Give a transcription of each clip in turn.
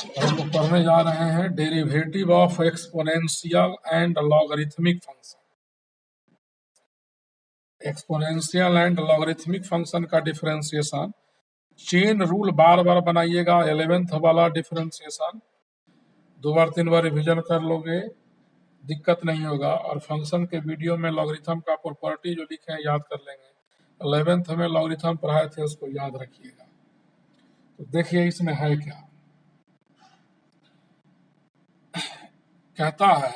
और हम लोग पढ़ने जा रहे हैं derivative of exponential and logarithmic function. Exponential and logarithmic function का डिफरेंशिएशन चेन रूल बार बार बनाइएगा। 11th वाला डिफरेंशिएशन 2 बार 3 बार रिविजन कर लोगे, दिक्कत नहीं होगा। और फंक्शन के वीडियो में लॉगरिथम का प्रॉपर्टी जो लिखे हैं याद कर लेंगे। 11th में लॉगरिथम पढ़ाए थे, उसको याद रखिएगा। तो देखिए इसमें है क्या, कहता है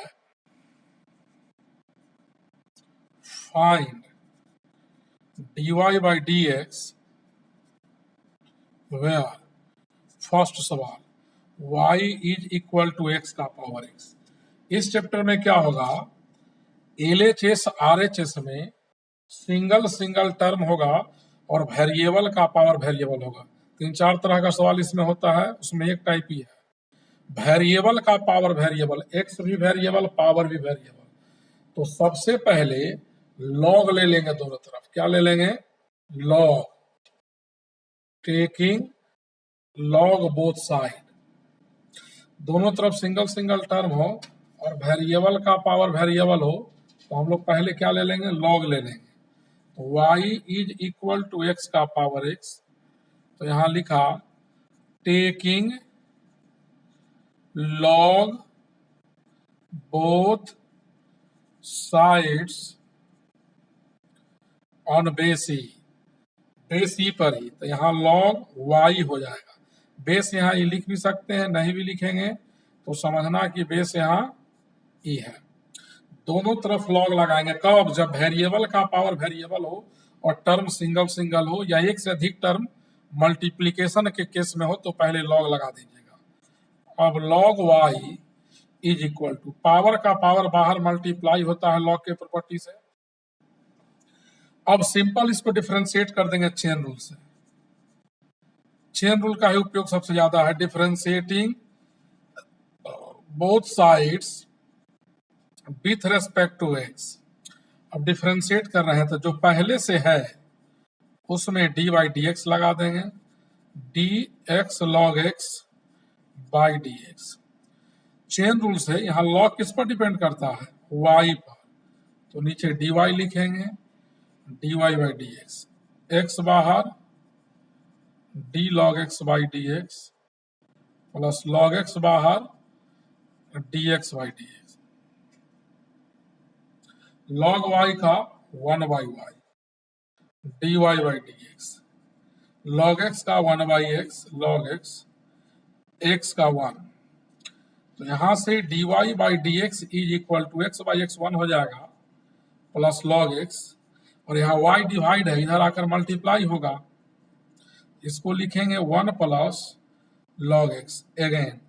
find dy by dx where, first सवाल y is equal to x का पावर x। इस चैप्टर में क्या होगा, LHS RHS में सिंगल सिंगल टर्म होगा और वेरिएबल का पावर वेरिएबल होगा। 3-4 तरह का सवाल इसमें होता है, उसमें एक टाइप ही है वेरिएबल का पावर वेरिएबल, x भी वेरिएबल पावर भी वेरिएबल। तो सबसे पहले लॉग ले लेंगे दोनों तरफ। क्या ले लेंगे, log, taking log both side. दोनों तरफ सिंगल सिंगल टर्म हो और वेरिएबल का पावर वेरिएबल हो तो हम लोग पहले क्या ले लेंगे, लॉग ले लेंगे। तो y is equal to x का पावर x। तो यहां लिखा taking log both sides on base e, base e पर ही। तो यहाँ लॉग y हो जाएगा। बेस यहाँ ई लिख भी सकते हैं, नहीं भी लिखेंगे तो समझना कि बेस यहाँ ई है। दोनों तरफ लॉग लगाएंगे कब, जब वेरिएबल का पावर वेरिएबल हो और टर्म सिंगल सिंगल हो या एक से अधिक टर्म मल्टीप्लीकेशन के केस में हो तो पहले लॉग लगा दीजिएगा। अब log y is equal to, power का पावर बाहर मल्टीप्लाई होता है लॉग के प्रॉपर्टी से। अब सिंपल इसको डिफरेंशिएट कर देंगे चेन रूल से। चेन रूल का ही उपयोग सबसे ज्यादा है, differentiating both sides with respect to x। अब डिफरेंशिएट कर रहे हैं तो जो पहले से है उसमें dy dx लगा देंगे, dx log x by dx। Chain rule से यहाँ लॉग किस पर डिपेंड करता है, y पर। तो नीचे dy लिखेंगे, dy by dx, x बाहर d log x by dx plus log x बाहर dx by dx। log y का 1 by y, dy by dx, log x का 1 by x, log x, x का 1। तो यहां से dy by dx is equal to x by x 1 हो जाएगा plus log x, और यहाँ y डिवाइड है, इधर आकर मल्टीप्लाई होगा। इसको लिखेंगे 1 प्लस log x अगेन।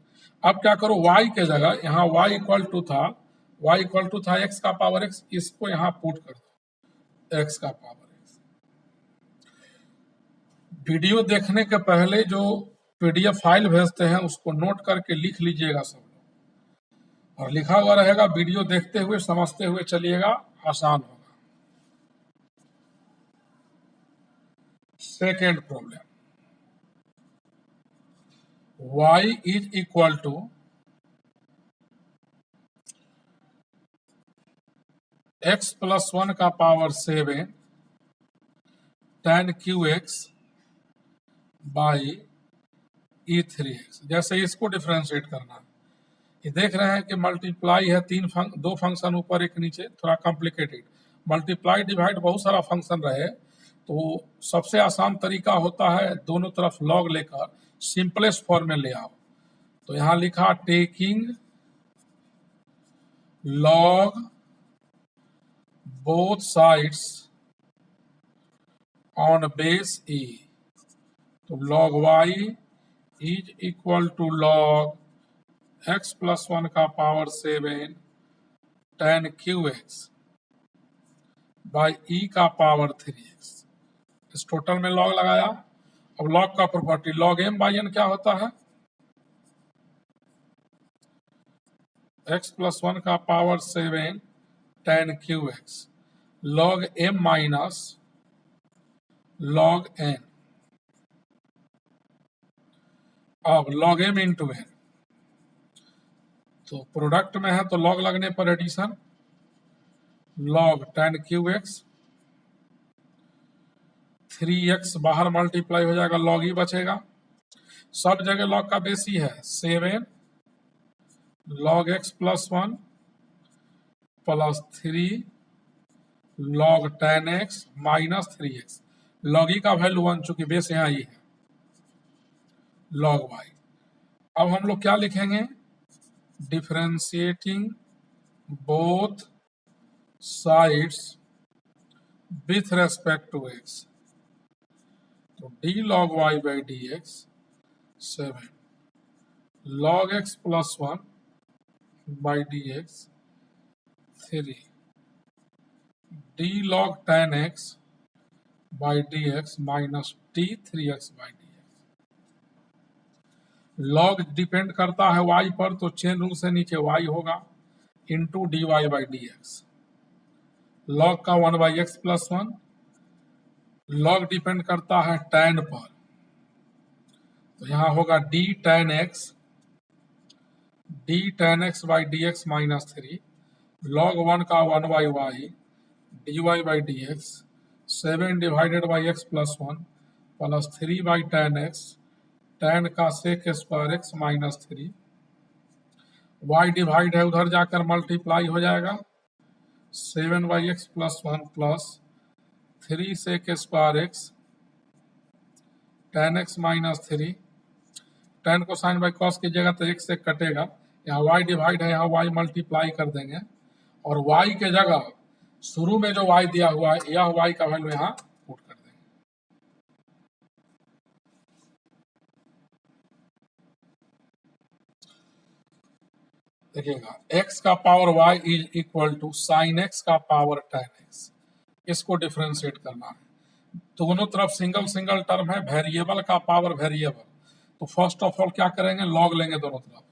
अब क्या करो, y के जगह यहाँ y इक्वल टू था x का पावर x, इसको यहाँ पुट कर दो x का पावर x। वीडियो देखने के पहले जो PDF फाइल भेजते हैं उसको नोट करके लिख लीजिएगा सब लोग, और लिखा हुआ रहेगा, वीडियो देखते हुए समझते हुए चलिएगा, आसान होगा। Second problem, y is equal to x plus 1 का power 7 tan qx by e3x। जैसे इसको डिफरेंशिएट करना है, ये देख रहे हैं कि मल्टीप्लाई है, दो फंक्शन ऊपर एक नीचे, थोड़ा कॉम्प्लिकेटेड। मल्टीप्लाई डिवाइड बहुत सारा फंक्शन रहे तो सबसे आसान तरीका होता है दोनों तरफ लॉग लेकर सिंपलेस्ट फॉर्म में ले आओ। तो यहां लिखा taking log both sides on base e। तो log y is equal to log x plus 1 का power 7 tan qx by e का पावर 3x। इस टोटल में log लगाया। अब log का property log m by n क्या होता है, x प्लस 1 का power 7 tan qx log m minus log n। अब log m इंटू n, तो प्रोडक्ट में है तो लॉग लगने पर addition, log tan cube x, 3x बाहर मल्टीप्लाई हो जाएगा, लॉग ही बचेगा। सब जगह लॉग का बेस ही है, 7 log x plus 1 plus 3 log tan x minus 3x। Log ही का वैल्यू 1, चूंकि बेस यहाँ ही है, log y। अब हम लोग क्या लिखेंगे, differentiating both sides with respect to x, तो d log y by D x 7 log x plus 1 by D x 3 d log tan x by D x minus t 3x by D x. Log depend करता है y पर, तो chain rule से नीचे y होगा into D Y by D x. Log का 1 by x plus 1, log depend करता है tan पर, तो यहाँ होगा d tan x by D x minus 3, log 1 का 1 by y D Y by D x 7 divided by x plus 1 plus 3 by tan x, tan का sec square x minus 3, y divide है उधर जाकर multiply हो जाएगा, 7 by x plus 1 plus 3 sec square x tan x minus 3, tan को sine by cos कीजिएगा तो x से कटेगा, यहाँ y डिवाइड है, यहाँ y मल्टीप्लाई कर देंगे और y के जगह शुरू में जो y दिया हुआ है यह y का वैल्यू यहाँ पुट कर देंगे। देखिएगा x का power y is equal to sine x का पावर tan x, इसको डिफरेंशिएट करना है। दोनों तरफ सिंगल सिंगल टर्म है, वेरिएबल का पावर वेरिएबल, तो फर्स्ट ऑफ ऑल क्या करेंगे, लॉग लेंगे दोनों तरफ,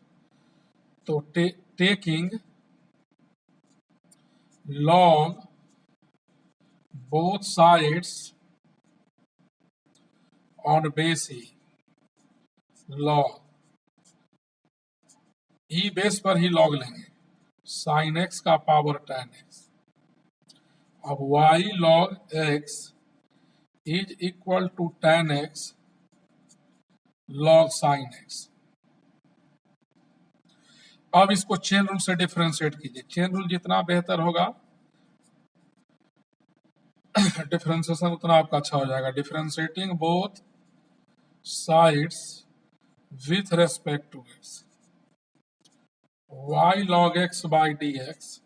तो taking log both sides on base e, log e base पर ही लॉग लेंगे, साइन एक्स का पावर tan x। अब y log x is equal to tan x log sin x। अब इसको चेन रूल से डिफरेंशिएट कीजिए, चेन रूल जितना बेहतर होगा डिफरेंशिएशन उतना आपका अच्छा हो जाएगा। Differentiating both sides with respect to x, y log x by D x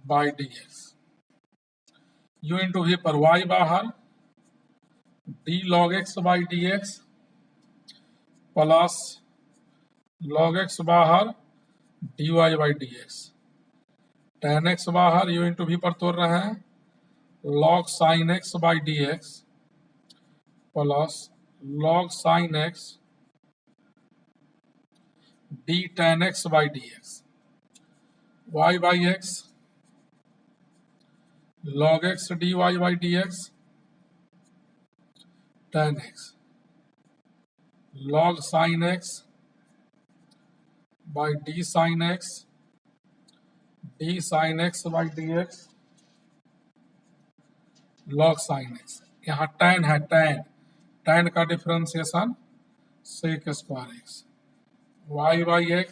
by D x, u into v पर y बाहर, d log x by D x plus log x बाहर dy by D x, tan x बाहर u into v पर तोड़ रहे हैं, log sin x by D x plus log sin x d tan x by D x, y by x log x dy by D x tan x log sin x by d sin x d sin x by D x log sin x। यहाँ tan है, tan का differentiation sec square x, y by x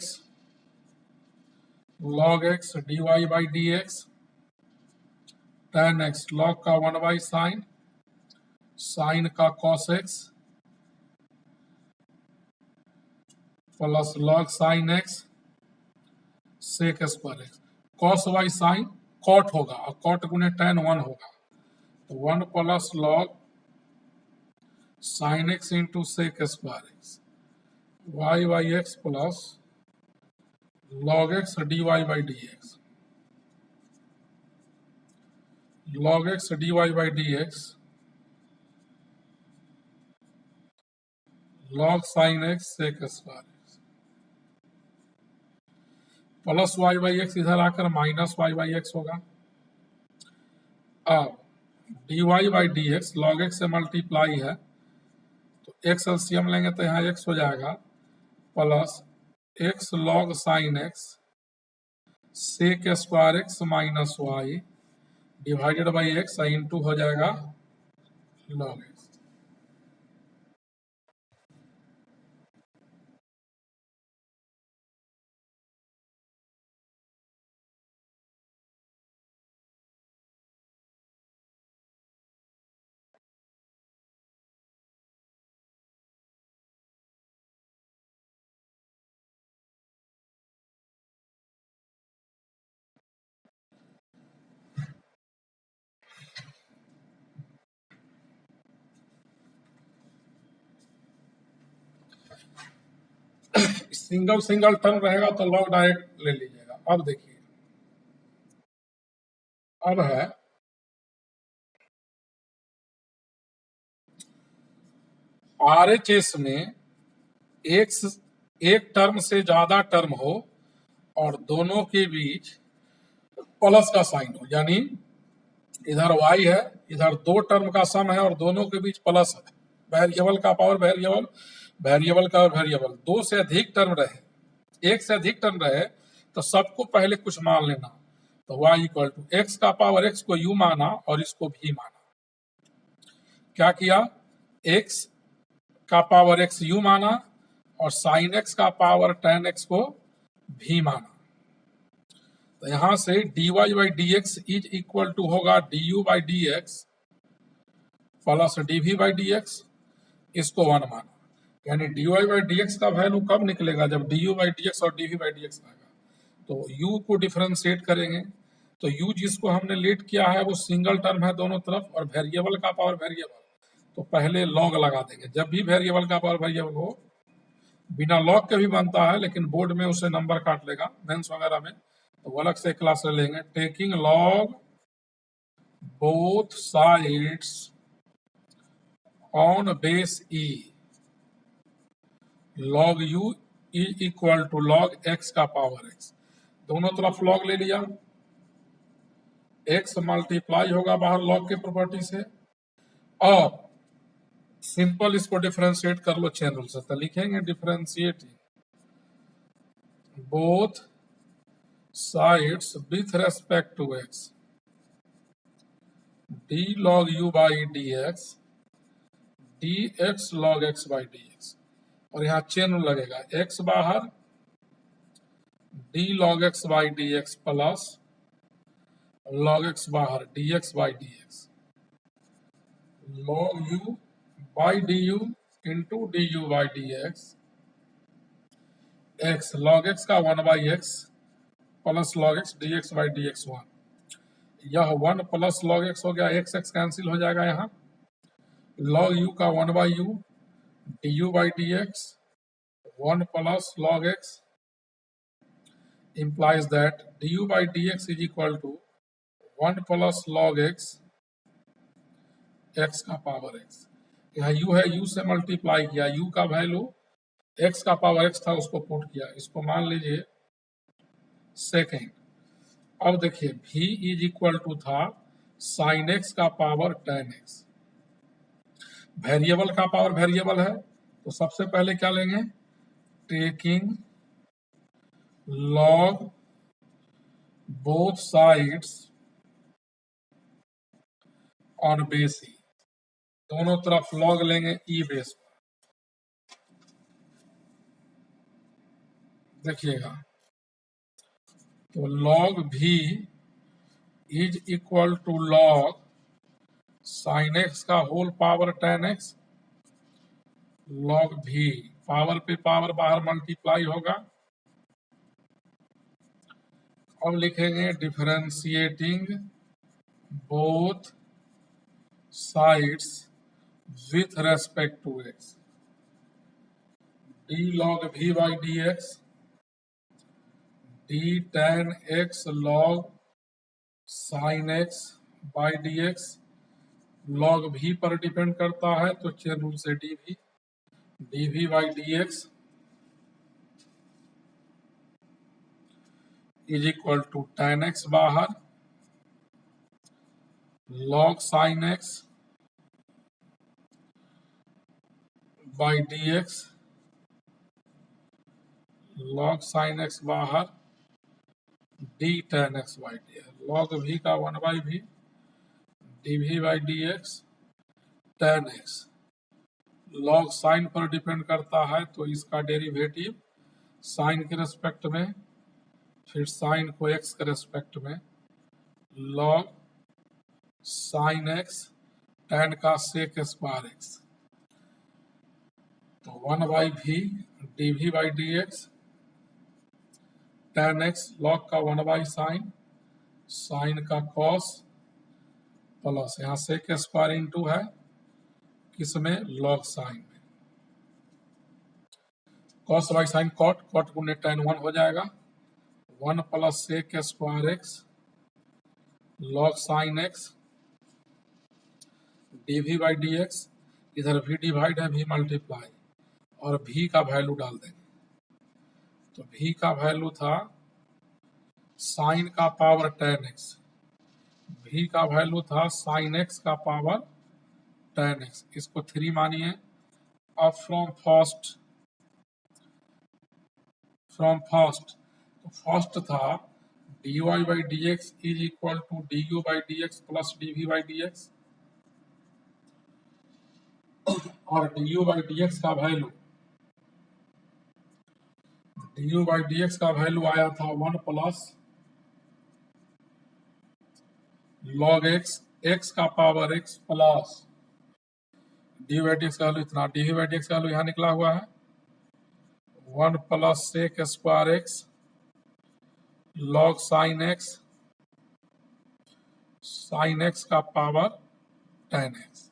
log x dy by D x tan x, log का 1 by sine का cos x plus log sin x sec square x, cos y sine cot होगा और cot गुने tan 1 होगा, तो 1 plus log sin x into sec square x, y by x plus log x dy by D x, log x dy by D x log sin x sec square x plus y by x इधर आकर minus y by x होगा। अब dy by D x log x से multiply है, x LCM लेंगे तो यहाँ x हो जाएगा plus x log sine x sec square x minus y divided by x into हो जाएगा log x. Single single term रहेगा तो लॉग डायरेक्ट ले लीजिएगा। अब देखिए, अब है आरएचएस में एक टर्म से ज्यादा टर्म हो और दोनों के बीच प्लस का साइन हो, यानी इधर y है, इधर दो टर्म का सम है और दोनों के बीच प्लस है, वेरिएबल का पावर वेरिएबल, वेरिएबल का वेरिएबल, दो से अधिक टर्म रहे, एक से अधिक टर्म रहे तो सबको पहले कुछ मान लेना। तो y इक्वल टू एक्स का पावर x को u माना और इसको भी माना। क्या किया, x का पावर x u माना और साइन x का पावर tan x को भी माना। तो यहां से dy by D x is equal to होगा du by D x plus dv by D x, इसको 1 माना। यानी dy बाई डी एक्स का वैल्यू कब निकलेगा, जब du बाई डी एक्स और dv बाई डी एक्स आएगा। तो u को डिफरेंशिएट करेंगे तो u जिसको हमने लेट किया है वो सिंगल टर्म है दोनों तरफ और वेरिएबल का पावर वेरिएबल, तो पहले लॉग लगा देंगे। जब भी वेरिएबल का पावर वेरिएबल हो, बिना लॉग के भी बनता है लेकिन बोर्ड में उसे नंबर काट लेगा मेंस वगैरह में, तो वो अलग से क्लास ले लेंगे। Taking log both sides on base e, log u is equal to log x का पावर x, दोनों तरफ लॉग ले लिया, x मल्टीप्लाई होगा बाहर लॉग के प्रॉपर्टी से, और सिंपल इसको डिफरेंशिएट कर लो चेन रूल से, तो लिखेंगे differentiating both sides with respect to x d log u by dx dx log x by dx, और यहाँ चेन रूल लगेगा x बाहर d log x by dx plus log x बाहर dx by dx log u by du into du by dx x log x का 1 by x plus log x dx by dx 1, यह 1 plus log x हो गया, x x cancel हो जाएगा, यहाँ log u का 1 by u du by dx 1 plus log x implies that du by dx is equal to 1 plus log x x का power x। यहाँ u है, u से मल्टीप्लाई किया, u का वैल्यू x का पावर x था उसको पुट किया, इसको मान लीजिए सेकेंड। अब देखिए v इज इक्वल टू था साइन x का पावर tan x, वेरिएबल का पावर वेरिएबल है तो सबसे पहले क्या लेंगे, taking log both sides on base e, दोनों तरफ log लेंगे e बेस पर। देखिएगा तो log v is equal to log sine x का whole power tan x, log v power पे पावर बाहर मल्टीप्लाई होगा। अब लिखेंगे differentiating both sides with respect to x d log v by D x d tan x log sin x by D x, log v पर depend करता है तो chain rule से dv by D x is equal to tan x बाहर log sin x by D x log sine x बाहर d tan x by D x, log भी का 1/v d v by D x tan x, log sine पर depend करता है तो इसका derivative sign के रेस्पेक्ट में, फिर साइन को एक्स के रेस्पेक्ट में, लॉग साइन एक्स टेन का सेक स्क्वायर एक्स, तो 1/v d v by D x tan x, log का 1 साइन, साइन का कॉस प्लस यहाँ सेक स्क्वायर इंटू है किसमें, लॉग साइन में, cos by sine cot, cot गुने टेन 1 हो जाएगा, 1 plus sec square x log sine x d v by D x, इधर v डिवाइड है v मल्टीप्लाई, और v का वैल्यू डाल देंगे, तो v का वैल्यू था साइन का पावर टेन एक्स, v का वैल्यू था साइन एक्स का पावर टेन एक्स, इसको 3 मानिए। अब फ्रॉम फर्स्ट तो फर्स्ट था d Y by D x is equal to d u by D x plus d v by D x, और d u by D x का value आया था 1 plus log x, x का power x plus d by D x का value इतना, d by D x का value यहाँ निकला हुआ है 1 plus sec square x log sine x का power tan x.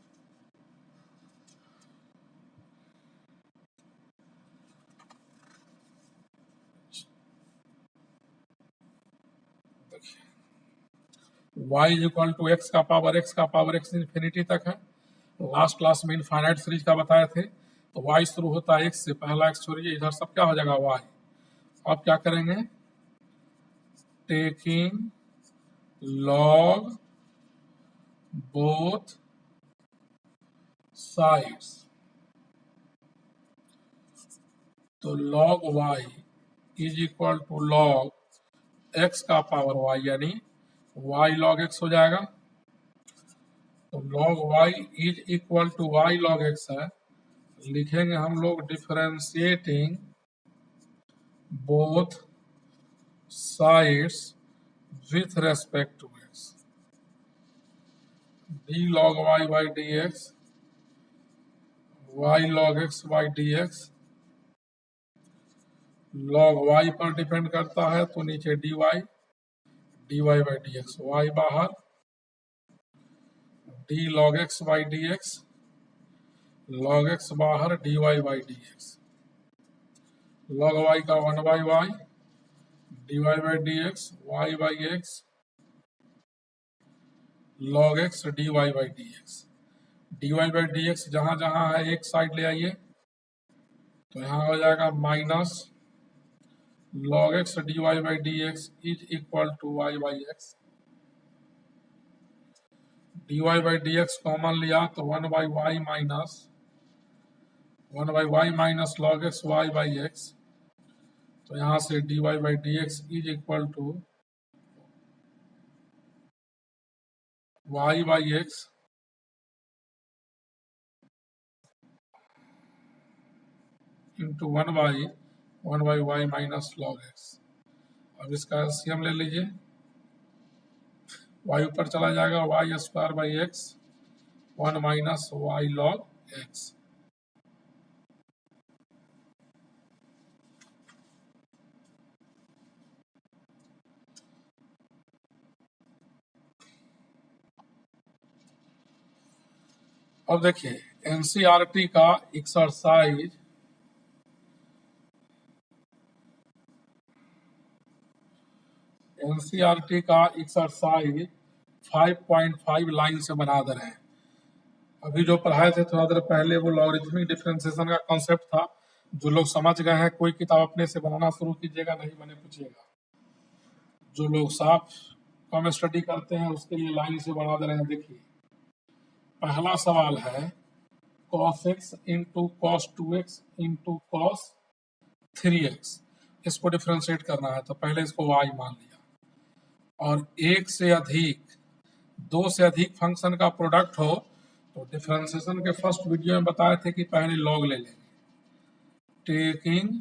y is equal to x का पावर एक्स इन्फिनिटी तक है, लास्ट क्लास में इनफाइनाइट सीरीज का बताए थे, तो y शुरू होता है x से, पहला x छोड़िए, इधर सब क्या हो जाएगा y। अब क्या करेंगे, टेकिंग लॉग बोथ साइड्स, तो log y is equal to log x का पावर y, यानी y log x हो जाएगा, तो log y is equal to y log x है, लिखेंगे हम लोग differentiating both sides with respect to x, d log y by dx y log x by dx, log y पर depend करता है तो नीचे dy by dx, y बाहर d log x by dx log x बाहर dy by dx, log y का 1/y dy by dx y by x log x dy by dx, dy by dx जहां जहां है एक side ले आइए, तो यहाँ हो जाएगा minus log x dy by dx is equal to y by x, dy by dx common लिया तो 1/y minus log x y by x, तो यहाँ से dy by dx is equal to y by x into 1/y minus log x। अब इसका LCM ले लीजिए, y ऊपर चला जाएगा y square by x 1 minus y log x। अब देखिए एनसीईआरटी का एक्सरसाइज एनसीईआरटी का एक्सरसाइज 5.5 लाइन से बना दे रहे हैं। अभी जो पढ़ाए थे थोड़ा देर पहले वो लॉगरिथमिक डिफरेंशिएशन का कॉन्सेप्ट था, जो लोग समझ गए हैं कोई किताब अपने से बनाना शुरू कीजिएगा, नहीं बने पूछिएगा। जो लोग साफ कम स्टडी करते हैं उसके लिए लाइन से बना दे रहे हैं। देखिए पहला सवाल है cos x into cos 2x into cos 3x, इसको डिफ्रेंशिएट करना है तो पहले इसको y मान लिया, और एक से अधिक, दो से अधिक फंक्शन का प्रोडक्ट हो तो डिफरेंशिएशन के फर्स्ट वीडियो में बताए थे कि पहले लॉग ले लेंगे, taking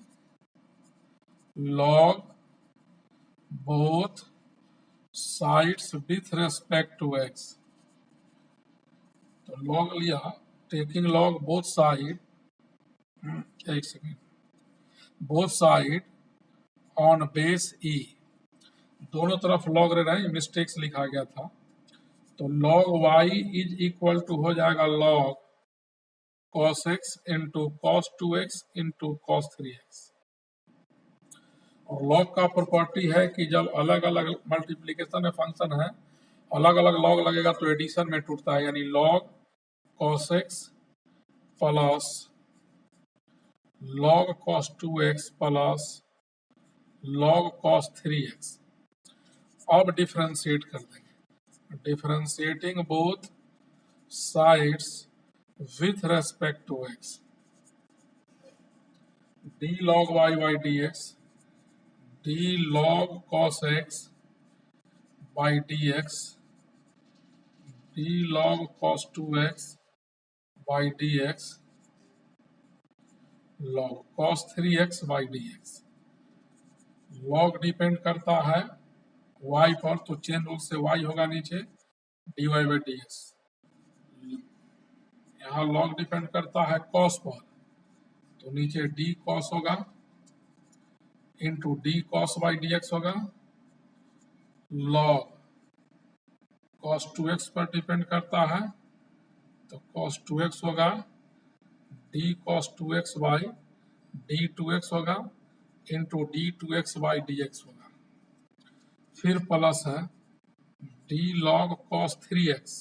log both sides with respect to x। तो लॉग लिया, टेकिंग लॉग बोथ साइड, एक second, both side on base e, दोनों तरफ लॉग ले रहे हैं, मिस्टेक्स लिखा गया था, तो log y is equal to हो जाएगा log cos x into cos 2x into cos 3x। और log का प्रॉपर्टी है कि जब अलग अलग मल्टीप्लीकेशन में फंक्शन है, अलग अलग log लगेगा तो एडिशन में टूटता है, यानी log cos x plus log cos 2x plus log cos 3x। अब डिफरेंशिएट कर देंगे, differentiating both sides with respect to x, d log y by dx, d log cos x by dx, d log cos 2x by dx, log cos 3x by dx। log depend करता है y पर, तो chain rule से y होगा नीचे dy by dx। यहाँ log depend करता है cos पर, तो नीचे d cos होगा into d cos by dx होगा, log cos 2x पर डिपेंड करता है तो cos 2x होगा, d cos 2x by d 2x होगा into d 2x by dx होगा, फिर प्लस है d log cos 3x,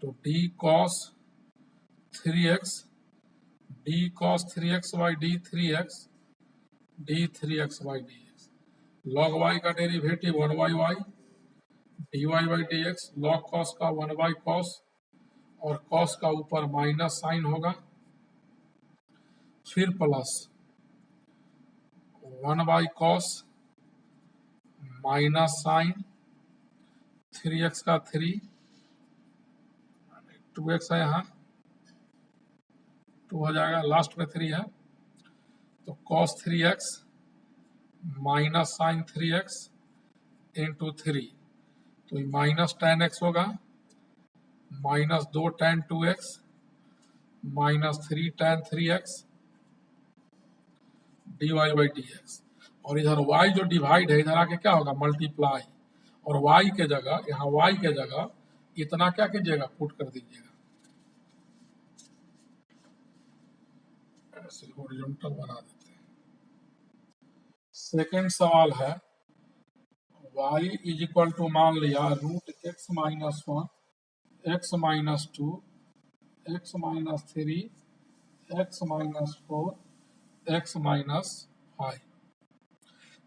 तो d cos 3x, d cos 3x by d 3x, d 3x by dx, log y का derivative 1 by y, dy by dx, log cos का 1 by cos, और cos का ऊपर minus sine होगा, फिर plus 1 by cos minus sine 3x का 3, 2x है यहाँ 2 हो जाएगा, लास्ट में 3 है, तो cos 3x minus sine 3x into 3, तो माइनस tan x होगा, minus 2 tan 2x minus 3 tan 3x dy by dx, और इधर y जो डिवाइड है इधर आके क्या होगा मल्टीप्लाई, और y के जगह, यहाँ y के जगह इतना क्या कीजिएगा पुट कर दीजिएगा, ऐसे हॉरिजॉन्टल बना देते हैं। सेकेंड सवाल है y इज इक्वल टू मान लिया root x minus 1, x minus 2, x minus 3, x minus 4, x minus 5।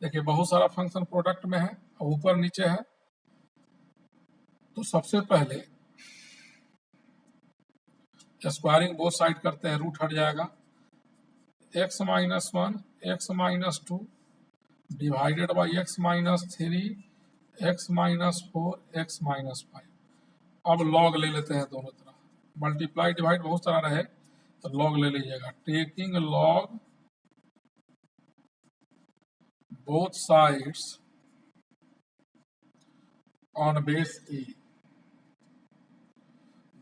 देखिए बहुत सारा फंक्शन प्रोडक्ट में है, ऊपर नीचे है, तो सबसे पहले स्क्वायरिंग बोथ साइड करते हैं, रूट हट जाएगा, x minus 1, x minus 2 divided by x minus 3, x minus 4, x minus 5। अब लॉग ले लेते हैं दोनों तरफ, मल्टीप्लाई डिवाइड बहुत सारा रहे तो लॉग ले लीजिएगा, taking log both sides on base e,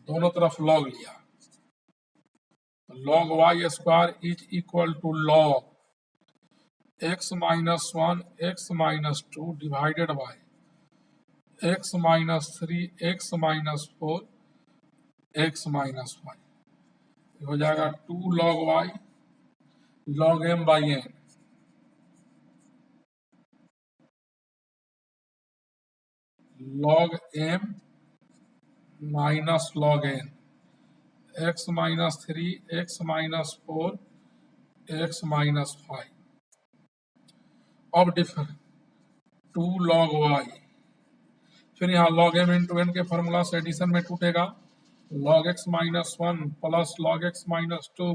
दोनों तरफ लॉग लिया, log y square is equal to log x minus 1, x minus 2 divided by x minus 3, x minus 4, x minus 5, हो जाएगा 2 log y log m by n, log m minus log n, x minus 3, x minus 4, x minus 5। अब differ 2 log y, फिर यहाँ log m into n के formula से addition में टूटेगा, log x minus 1 plus log x minus 2,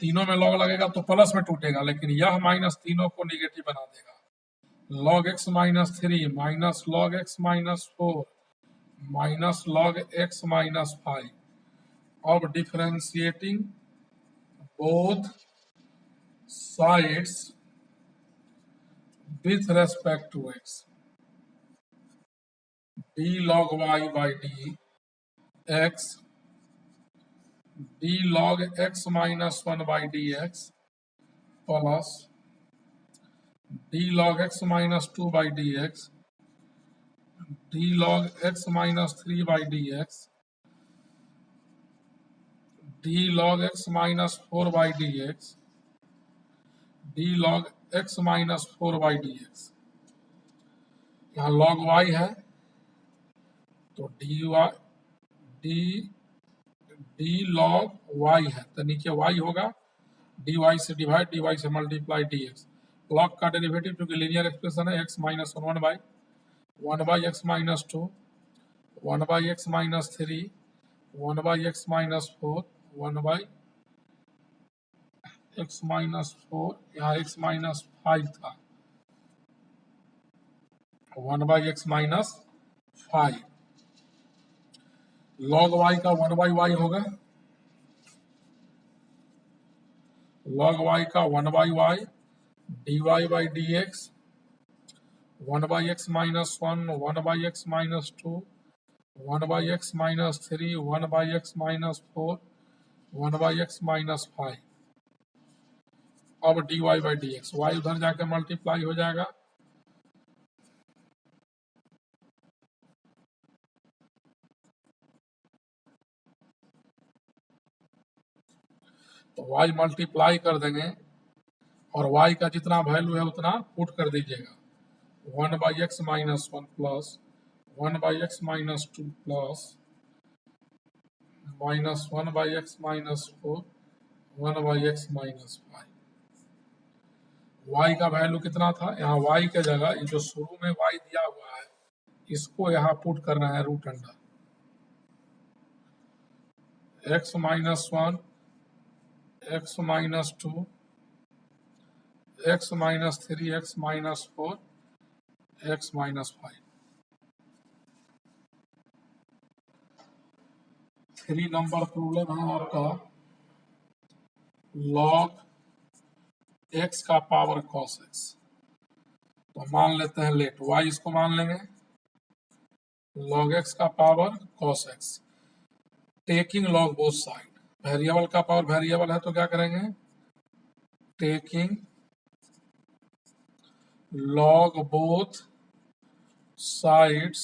तीनों में log लगेगा तो प्लस में टूटेगा, लेकिन यह माइनस तीनों को निगेटिव बना देगा। log x minus 3 minus log x minus 4 minus log x minus 5। अब differentiating both sides with respect to x, d log y by d x, d log x minus 1 by dx plus d log x minus 2 by dx, d log x minus 3 by dx, d log x minus 4 by dx, d log x minus 4 by dx। यहाँ log y है तो d log y है तो नीचे y होगा, dy से divide, dy से multiply dx। log का डेरिवेटिव क्योंकि लीनियर एक्सप्रेशन है, x minus 1 by x minus 2, 1 by x minus 3, 1 by x minus 4, 1 by x minus 4, यहाँ x माइनस 5 था, 1 by x minus 5। log y का 1 by y होगा, log y का 1 by y dy by dx, 1 by x minus 1, 1 by x minus 2, 1 by x minus 3, 1 by x minus 4, 1 by x minus 5। अब dy by dx, y उधर जाके multiply हो जाएगा, तो y multiply कर देंगे और y का जितना वैल्यू है उतना पुट कर दीजिएगा। 1 by x minus 1 plus 1 by x minus 2 plus minus 1 by x minus 4, 1 by x minus 5। y का वैल्यू कितना था, यहाँ y के जगह जो शुरू में y दिया हुआ है इसको यहाँ पुट करना है root under x minus 1, x minus 2, x minus 3, x minus 4, x minus 5। 3 number problem है आपका log x का पावर cos x। तो मान लेते हैं लेट y, इसको मान लेंगे log x का power cos x, taking log both side. Variable का पावर वेरिएबल है तो क्या करेंगे, taking log both sides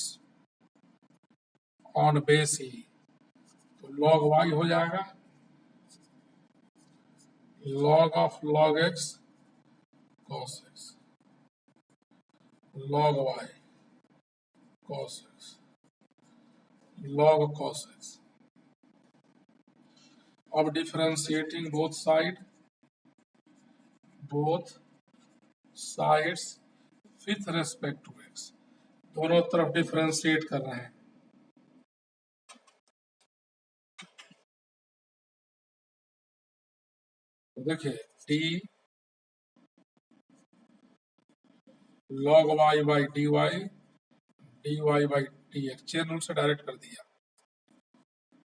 on base e, तो log y हो जाएगा log of log x cos x, log y cos x, log cos x। अब differentiating both sides with respect to x, दोनों तरफ डिफरेंशिएट कर रहे हैं। तो देखिए d log y by dy, dy by dx, chain rule से direct कर दिया,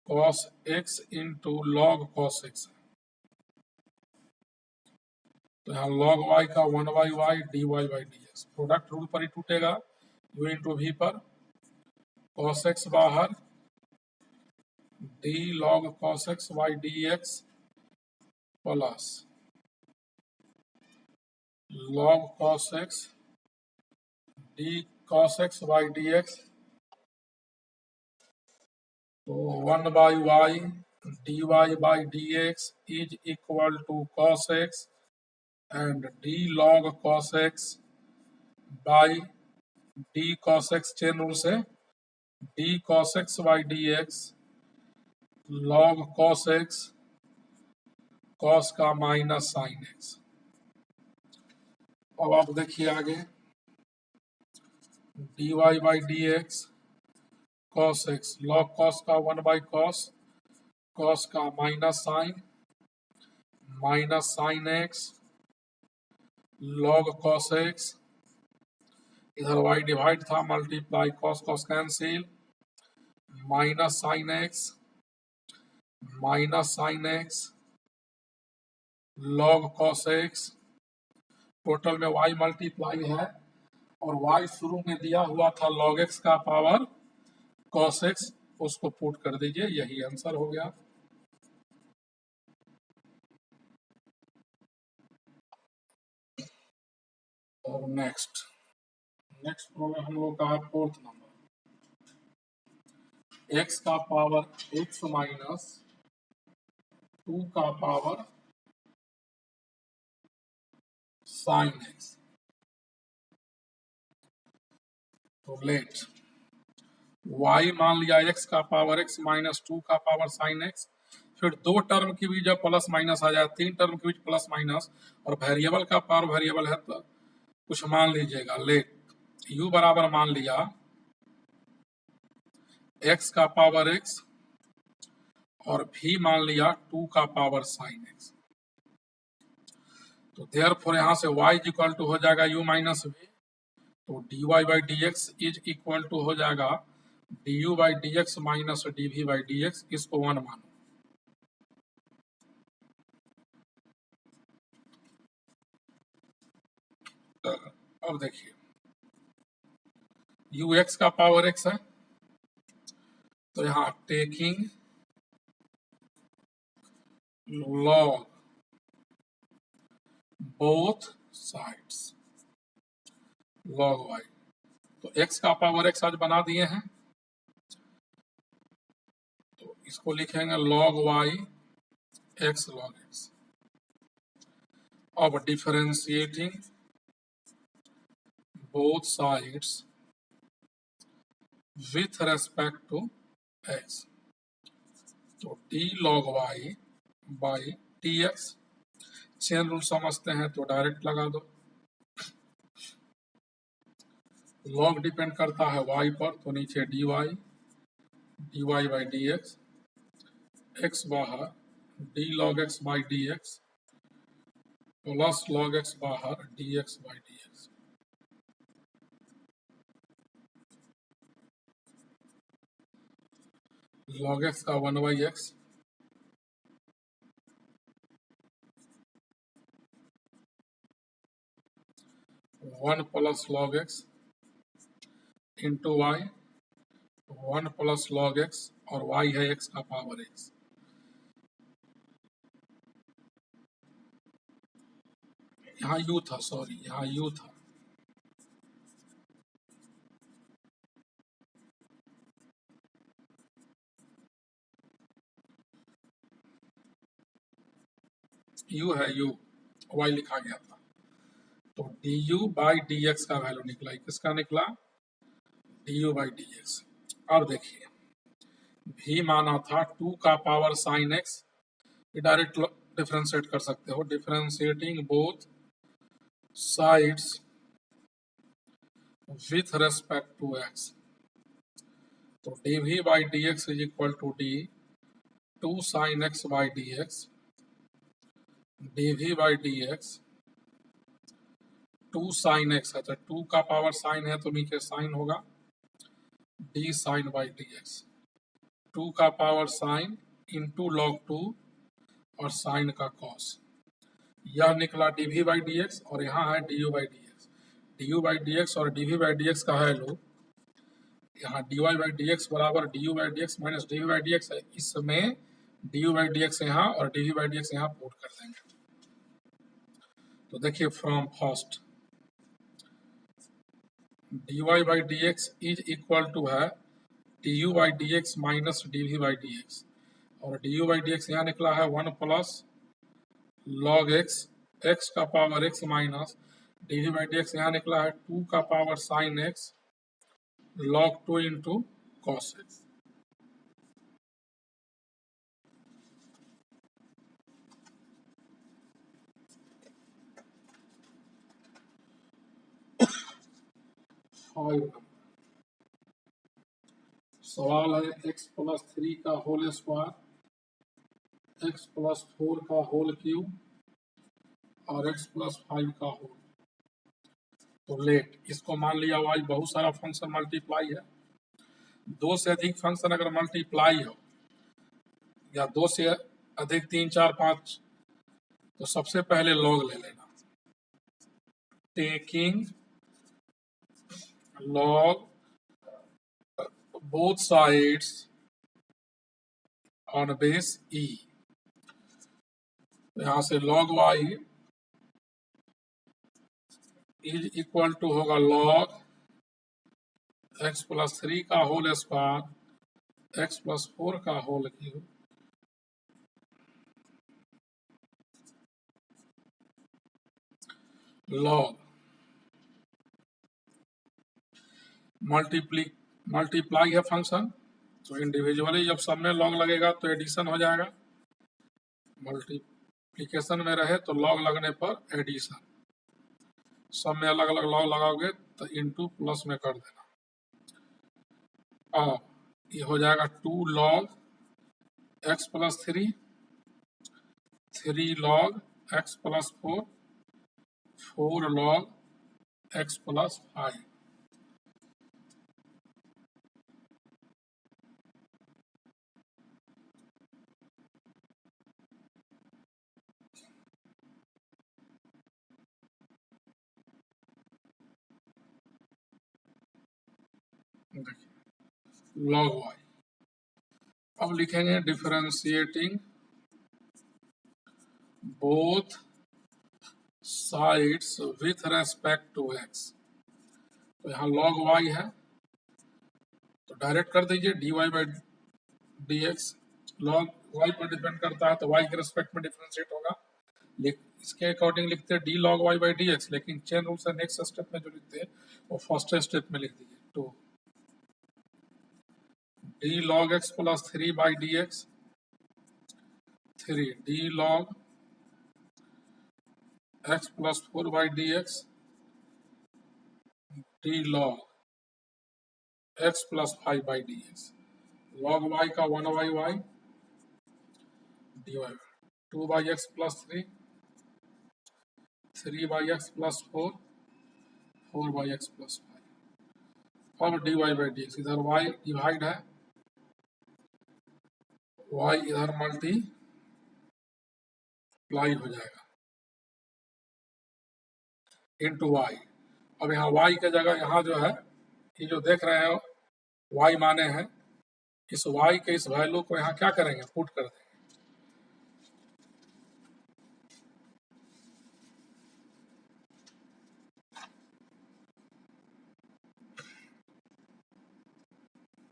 cos x into log cos x, तो यहाँ log y का 1 by y dy by dx, product rule पर ही टूटेगा, u इंटू v पर, cos x बाहर, d log cos x by dx plus log cos x d cos x by dx, तो 1 by y dy by dx is equal to cos x and d log cos x by d cos x, chain rule से d cos x by dx log cos x, cos का minus sine x। अब आप देखिए आगे dy by dx cos x, log cos का 1/cos, cos का minus sine x, log cos x, इधर y divide था, multiply cos cos cancel, minus sine x, log cos x, total में y multiply है और y शुरू में दिया हुआ था log x का पावर cos x, उसको पुट कर दीजिए, यही आंसर हो गया। और नेक्स्ट प्रॉब्लम हम लोग का है 4th नंबर, x का पावर x माइनस 2 का पावर साइन x, तो लेट y मान लिया x का पावर x माइनस 2 का पावर साइन x, फिर दो टर्म की भी जब प्लस माइनस आ जाए, तीन टर्म के बीच प्लस माइनस, और वेरिएबल का पावर वेरिएबल है तो कुछ मान लीजिएगा, लेट u बराबर मान लिया x का पावर x और v मान लिया 2 का पावर साइन x, तो देयरफॉर यहां से y इक्वल टू हो जाएगा u माइनस v, तो dy by D x is equal to हो जाएगा du by D x minus dv by D x, इसको 1 मानो। अब देखिए u x का पावर x है, तो यहाँ taking log both sides log y, तो x का पावर x आज बना दिए हैं, तो इसको लिखेंगे log y x log x। अब differentiating both sides with respect to x, तो d log y by dx, chain rule समझते हैं तो डायरेक्ट लगा दो, log डिपेंड करता है y पर, तो नीचे dy by D x, x बाहर d log x by D x plus log x बाहर dx by D x. log x का 1/x, one plus log x into y, 1 plus log x, और y है x का power x। यहाँ u था, sorry यहाँ u था, u है u, y लिखा गया था, तो du बाई डी एक्स का वैल्यू निकला, किसका निकला du बाई डी एक्स। अब देखिए v माना था 2 का पावर साइन x, ये डायरेक्ट डिफरेंशिएट कर सकते हो, differentiating both sides with respect to x, तो dv by D x is equal to d 2 sine x by D x, dv by D x 2 sine x है, तो 2 का power sign है तो नीचे साइन होगा, d sine by D x, 2 का power sine into log 2 और sign का cos, यह निकला dv बाई डी एक्स, और यहाँ है du by D x, du by D x और dv बाई डी एक्स का है लो, यहाँ dy बाई डी एक्स बराबर du by D x minus dv by D x है, इसमें du बाई डी एक्स यहाँ और dv बाई डी एक्स यहाँ पुट कर देंगे। तो देखिए from first dy by D x is equal to है du by D x minus dv by D x, और du बाई डी एक्स यहाँ निकला है 1 प्लस log x, x का power x minus dv by D x यहाँ निकला है 2 का power sine x log 2 into cos x। सवाल है x+3 का होल स्क्वायर, x+4 का होल क्यूब और x+5 का होल। तो लेट इसको मान लिया y, बहुत सारा फंक्शन मल्टीप्लाई है, दो से अधिक फंक्शन अगर मल्टीप्लाई हो या दो से अधिक 3, 4, 5, तो सबसे पहले लॉग ले लेना। Taking log both sides on base e, यहां से log y is equal to होगा log x+3 का होल स्क्वायर x+4 का होल क्यूब log मल्टीप्लाई है फंक्शन, तो इंडिविजुअली जब सब में लॉग लगेगा तो एडिशन हो जाएगा, मल्टीप्लिकेशन में रहे तो लॉग लगने पर एडिशन, सब में अलग अलग लॉग लगाओगे तो इनटू प्लस में कर देना। अब ये हो जाएगा 2 log x+3, 3 log x+4, 4 log x+5। log y। अब लिखेंगे differentiating both sides with respect to x। तो यहाँ log y है तो डायरेक्ट कर दीजिए dy/dx, log y पर डिपेंड करता है तो y के रेस्पेक्ट में डिफरेंशिएट होगा, इसके अकॉर्डिंग लिखते हैं d log y/dx, लेकिन चेन रूल से नेक्स्ट स्टेप में जो लिखते हैं वो फर्स्ट स्टेप में लिख दीजिए। तो d log x+3/dx, 3 d log x+4/dx, d log x+5/dx, log y का 1/y dy, 2/x+3, 3/x+4, 4/x+5। अब dy/dx, इधर y डिवाइड है, y इधर मल्टीप्लाई हो जाएगा इनटू y। अब यहाँ y के जगह यहाँ जो है ये जो देख रहे हो y माने हैं, इस y के इस वैल्यू को यहाँ क्या करेंगे, पुट कर देंगे।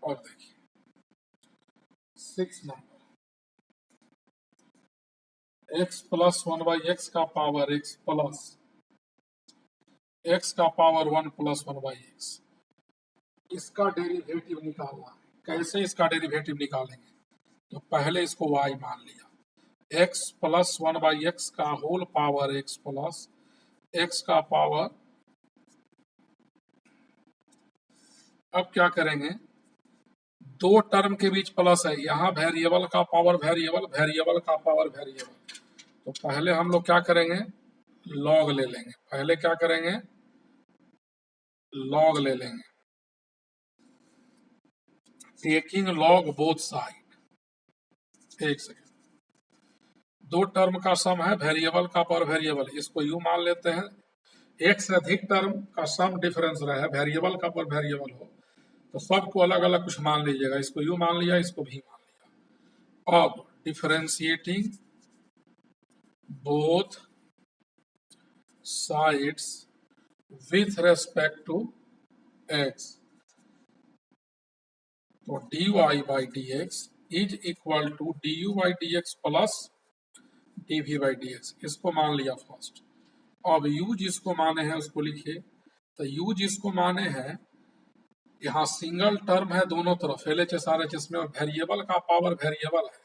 और देखिए 6 नंबर, x+1/x का पावर x प्लस x का पावर 1+1/x, इसका डेरिवेटिव निकालना है। कैसे इसका डेरिवेटिव निकालेंगे, तो पहले इसको y मान लिया, x+1/x का whole power x plus x का पावर। अब क्या करेंगे, दो टर्म के बीच प्लस है, यहाँ वेरिएबल का पावर वेरिएबल, वेरिएबल का पावर वेरिएबल, तो पहले हम लोग क्या करेंगे, लॉग ले लेंगे। पहले क्या करेंगे, लॉग ले लेंगे, टेकिंग लॉग बोथ साइड। एक सेकेंड, दो टर्म का सम है, वेरिएबल का पावर वेरिएबल, इसको यू मान लेते हैं। एक से अधिक टर्म का सम डिफरेंस रहे, वेरिएबल का पावर वेरिएबल हो, तो सबको अलग अलग कुछ मान लीजिएगा, इसको यू मान लिया, इसको भी मान लिया। अब differentiating both sides with respect to x, तो dy/dx is equal to du/dx plus dv/dx, इसको मान लिया फर्स्ट। अब u जिसको माने हैं उसको लिखिए, तो u जिसको माने हैं, यहाँ सिंगल टर्म है दोनों तरफ, LHS RHS में, और वेरिएबल का पावर वेरिएबल है,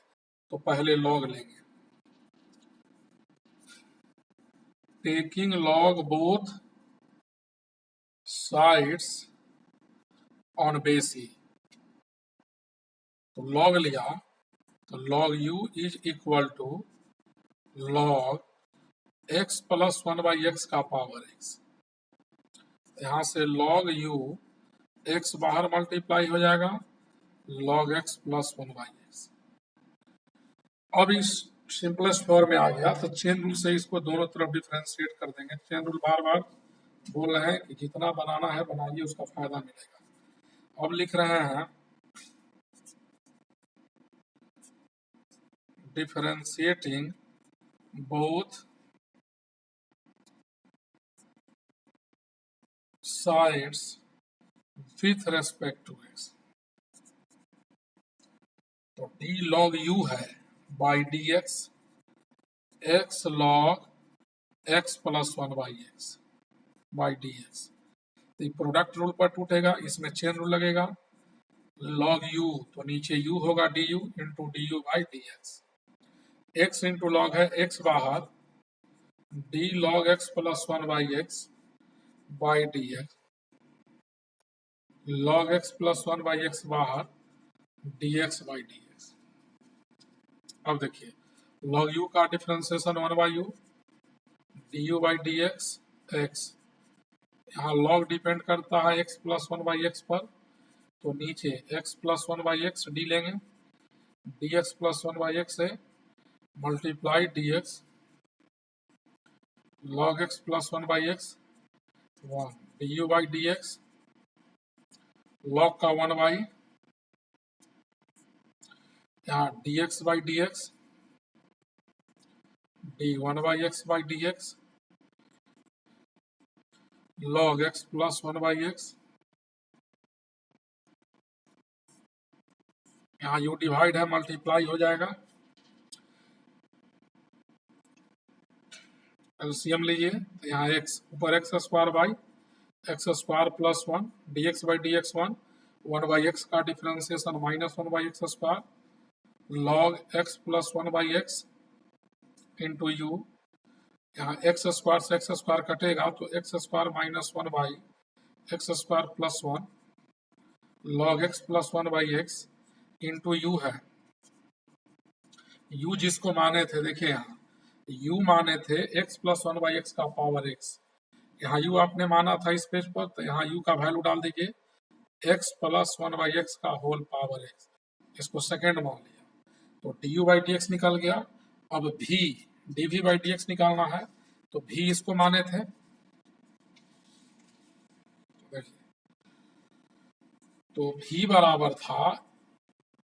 तो पहले लॉग लेंगे, taking log both sides on base e. तो लॉग लिया तो log u is equal to log x plus 1/x का पावर x। यहां से लॉग यू x बाहर मल्टीप्लाई हो जाएगा log x प्लस 1/x। अब इस सिंपलेस्ट फॉर्म में आ गया तो चेन रूल से इसको दोनों तरफ डिफरेंशिएट कर देंगे। चेन रूल बार बार बोल रहे हैं कि जितना बनाना है बनाइए, उसका फायदा मिलेगा। अब लिख रहे हैं differentiating both sides with respect to x। तो d log u है by D x log x plus 1/x by D x. तो ये प्रोडक्ट रूल पर टूटेगा, इसमें चेन रूल लगेगा। log u तो नीचे u होगा du into d u by D x. x into log है x बाहर, d log x plus 1/x by D x. log x plus 1/x बाहर, dx बाई डी एक्स। अब देखिए log u का differentiation 1/u du by D x x. यहाँ log depend करता है x plus 1/x पर, तो नीचे x प्लस 1/x डी लेंगे, dx प्लस 1/x है multiply dx log x plus 1/x 1 du by D x. log का 1/, यहाँ dx by D x D 1/x by D x log x plus 1/x। यहाँ u divide है multiply हो जाएगा। LCM लीजिए तो यहाँ x ऊपर x square by x square plus 1 dx by D x 1/x का differentiation minus 1/x square log x plus 1/x into you. यहाँ एक्स स्क्वायर से एक्स स्क्वायर कटेगा तो x square minus 1/x square plus 1 log x plus 1/x into u है। u जिसको माने थे, देखिए यहाँ u माने थे x प्लस 1/x का पावर x। यहाँ u आपने माना था इस पेज पर, तो यहाँ u का वैल्यू डाल दीजिए x प्लस 1/x का होल पावर x। इसको सेकेंड मान लिया तो du बाई डी एक्स निकल गया। अब v dv by D x निकालना है तो v इसको माने थे, तो v बराबर था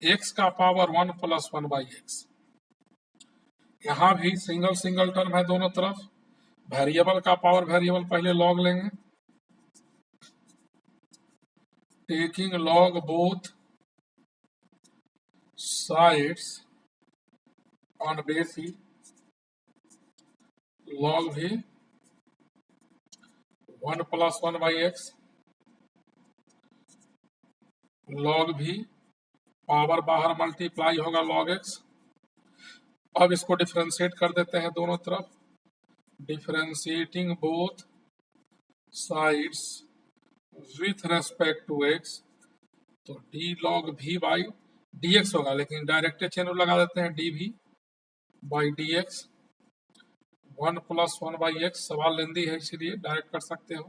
x का पावर 1 प्लस 1/x। यहाँ भी सिंगल सिंगल टर्म है दोनों तरफ। वेरिएबल का पावर वेरिएबल पहले लॉग लेंगे, taking log both sides on base ही। Log v 1 plus 1/x log भी पावर बाहर मल्टीप्लाई होगा log x। अब इसको डिफरेंशिएट कर देते हैं दोनों तरफ, differentiating both sides with respect to x। तो d log v by dx होगा, लेकिन डायरेक्ट चेन लगा देते हैं dv by dx 1 plus 1/x। सवाल लेंदी है इसलिए डायरेक्ट कर सकते हो।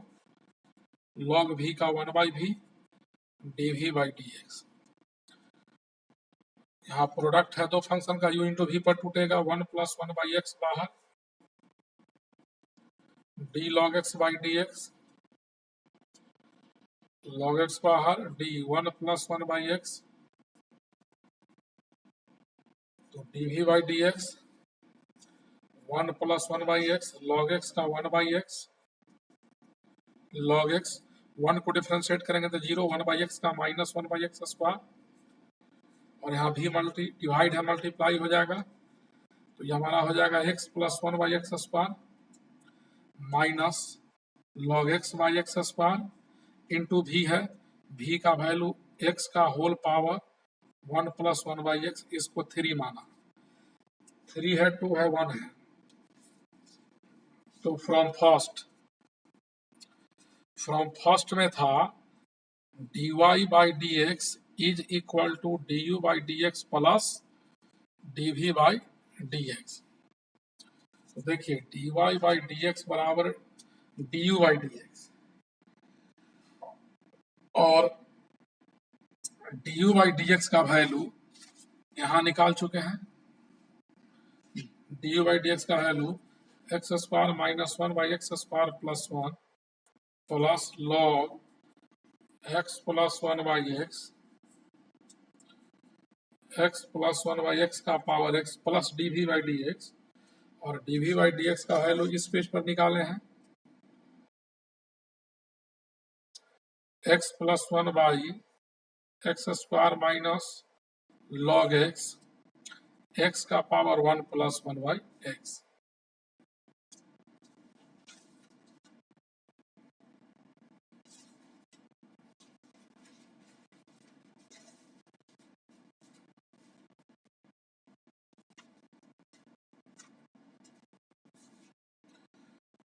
log v का 1/v dv बाई dx। यहाँ प्रोडक्ट है दो फंक्शन का, u इंटू वी पर टूटेगा 1 प्लस 1/x बाहर, d log x by D x log x बाहर d 1 प्लस 1/x तो dv by D x 1 plus 1/x log x का 1/x log x 1 को डिफरेंशिएट करेंगे तो 0 1/x का माइनस 1/x स्क्वायर, और यहाँ भी डिवाइड है मल्टीप्लाई हो जाएगा तो ये हमारा हो जाएगा x plus 1/x square minus log x by x square into भी है, v का वैल्यू x का होल पावर 1 प्लस 1/x, इसको 3 माना, 3 है 2 है 1 है। तो फ्रॉम फर्स्ट में था dy by D x is equal to d u by D x plus d v by D x. तो देखिए d Y by D x बराबर d u by D x, और d u by D x का value यहाँ निकाल चुके हैं। D u by D x का value x square minus one by x square plus one plus log x plus one by x plus one by x का power x plus d v by D x, और d v by D x का value इस page पर निकाले हैं x plus one by x square minus log x का power one plus one by x.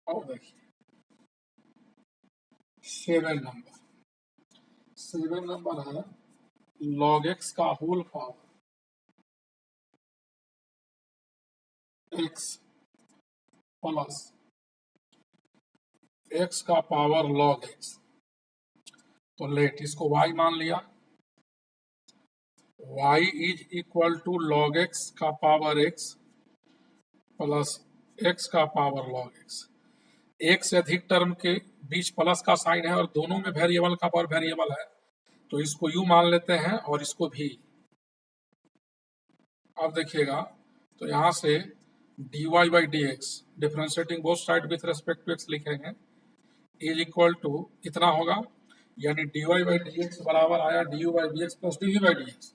और देखिए सेवन नंबर है लॉग एक्स का whole power x plus x का पावर लॉग एक्स। तो लेट इसको y मान लिया, y is equal to log x का पावर एक्स प्लस एक्स का पावर लॉग एक्स। एक से अधिक टर्म के बीच प्लस का साइन है और दोनों में वेरिएबल का पावर वेरिएबल है, तो इसको u मान लेते हैं और इसको भी। अब देखिएगा तो यहाँ से dy by D x differentiating both side with respect to x लिखेंगे इज इक्वल टू इतना होगा, यानी dy बाई डी एक्स बराबर आया du by D x plus dv by D x.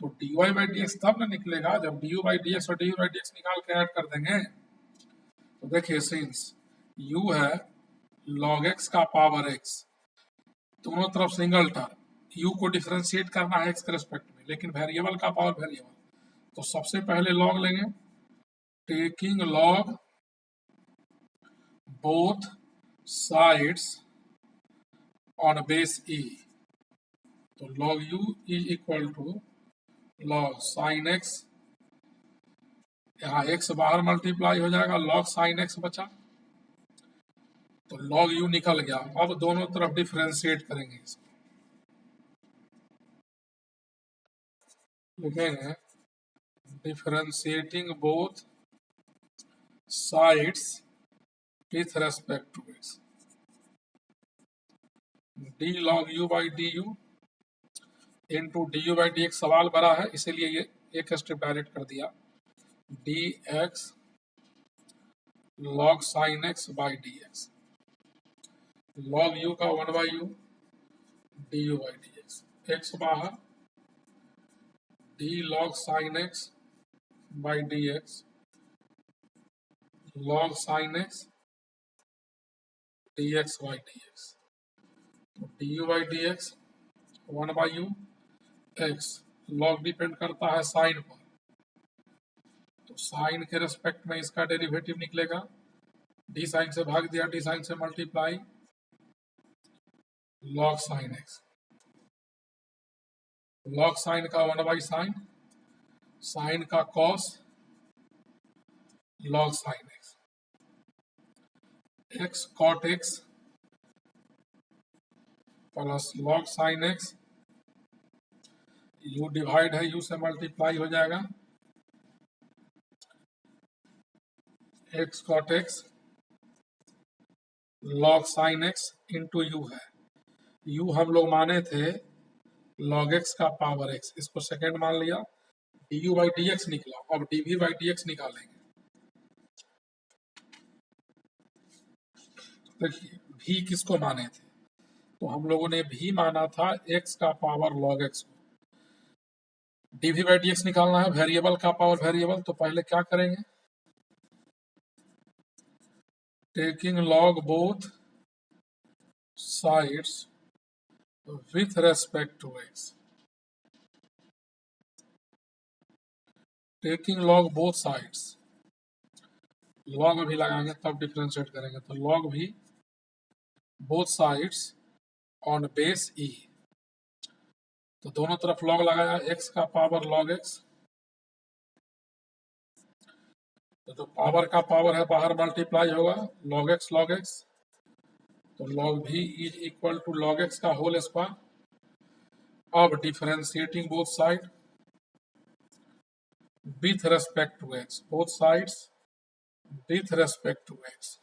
तो dy बाई डी एक्स तब ना निकलेगा जब du बाई डी एक्स और dv बाई डी एक्स निकाल के ऐड कर देंगे। तो देखिए सिंस u है log x का पावर x, दोनों तरफ सिंगल टर्म, u को डिफरेंशिएट करना है x के रेस्पेक्ट में, लेकिन वेरिएबल का पावर वेरिएबल। तो सबसे पहले लॉग लेंगे, taking log both sides on base e। तो log u is equal to log sine x, यहाँ x बाहर मल्टीप्लाई हो जाएगा, log साइन x बचा, तो log u निकल गया। अब दोनों तरफ डिफरेंशिएट करेंगे इसको, लिखेंगे differentiating both sides with respect to x, d log u by d u into d u by D x. सवाल बड़ा है इसीलिए ये एक स्टेप डायरेक्ट कर दिया, d x log sine x by D x, log u का one by u d u by D x, x बाहर d log sine x by D x log sine x d x by D x. तो d u by D x one by u x, log depend करता है sign पर, तो sign के respect में इसका derivative निकलेगा, डी साइन से भाग दिया, डी साइन से multiply log sine x, log sine का वन बाई साइन, साइन का cos log sine x, x cot x plus log sine x, u divide है, यू से मल्टीप्लाई हो जाएगा, x cot x log sine x into u है, u हम लोग माने थे लॉग एक्स का पावर एक्स, इसको सेकेंड मान लिया, d u by D x निकला, अब d v by D x निकालेंगे। देखिए भी किसको माने थे, तो हम लोगों ने भी माना था एक्स का पावर लॉग एक्स को, d v by D x निकालना है, वेरिएबल का पावर वेरिएबल। तो पहले क्या करेंगे, taking log both sides with respect to x, taking log both sides, log भी लगाएंगे तब डिफरेंशिएट करेंगे, तो लॉग भी both sides on base e, तो दोनों तरफ लॉग लगाया, x का पावर log x, तो जो पावर का पावर है बाहर मल्टीप्लाई होगा log x, तो log v is equal to log x का होल स्क्वायर। अब differentiating both side with respect to x, both sides with respect to x,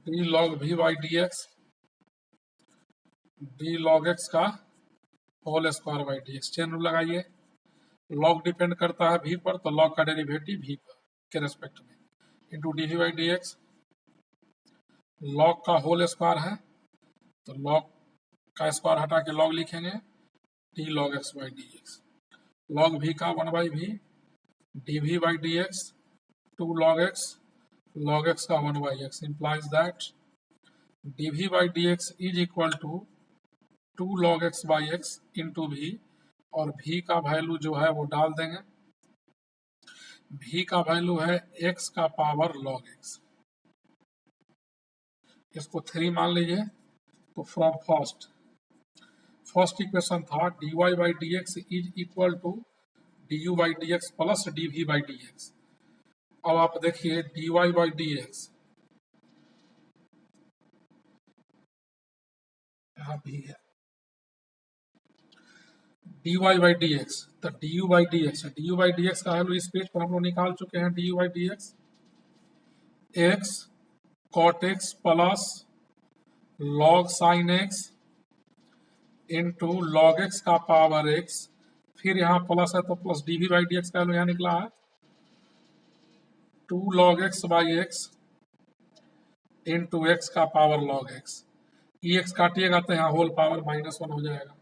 d log v by D x, d log x का whole square by D x. Chain rule लगाइए, log depend करता है v पर, तो log का derivative v पर के respect में into d v by D x. Log का होल स्क्वायर है तो लॉग का स्क्वायर हटा के लॉग लिखेंगे, d log x by D x. Log v का 1 by v, d v by D x, 2 log x का 1 by x, implies that d v by D x is equal to 2 log x by x into v, और v का value जो है वो डाल देंगे, v का वैल्यू है x का पावर log x, इसको 3 मान लीजिए। तो फ्रॉम फर्स्ट इक्वेशन था dy by D x is equal to du by D x plus dv by D x. अब आप देखिए dy बाई डी एक्स यहाँ भी है, dy बाई डी एक्स, तो du by D x, du by D x का value इस page पर हम लोग निकाल चुके हैं, du by D x x cot x plus log sin x into log x का पावर x, फिर यहाँ प्लस है तो plus dv by D x का वैल्यू यहाँ निकला है 2 log x by x into x का पावर log x, ये x काटिएगा तो यहाँ होल पावर -1 हो जाएगा।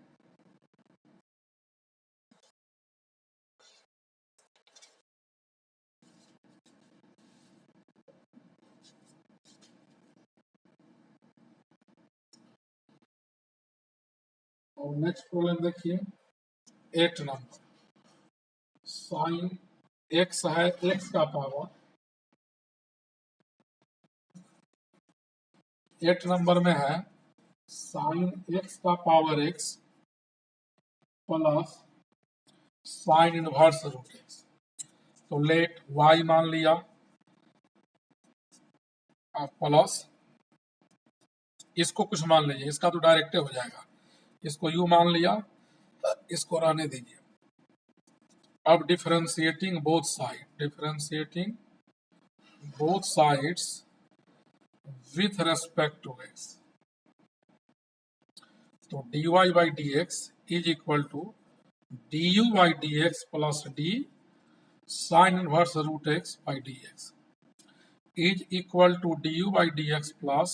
और नेक्स्ट प्रॉब्लम देखिए 8 नंबर, साइन x है x का पावर, 8 नंबर में है साइन x का power x plus sine inverse root x। तो लेट y मान लिया प्लस, इसको कुछ मान लीजिए, इसका तो डायरेक्ट हो जाएगा, इसको u मान लिया, इसको रहने दीजिए। अब differentiating both sides with respect to x, तो dy by D x is equal to du by D x plus d sine inverse root x by D x is equal to du by D x plus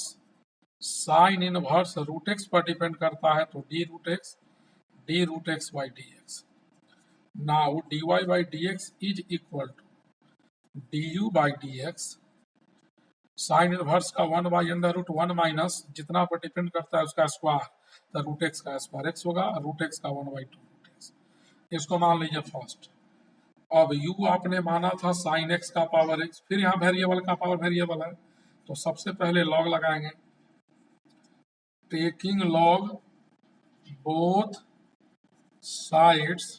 sine inverse root x पर depend करता है तो d root x by D x. Now dy by D x is equal to du by D x sine inverse का 1 by under root 1 minus जितना पर depend करता है उसका स्क्वायर, तो रूट x का स्क्वायर x होगा, रूट x का 1 बाई 2 रूट x, इसको मान लीजिए फर्स्ट। अब u आपने माना था साइन x का पावर x, फिर यहाँ वेरिएबल का पावर वेरिएबल है तो सबसे पहले लॉग लगाएंगे, taking log both sides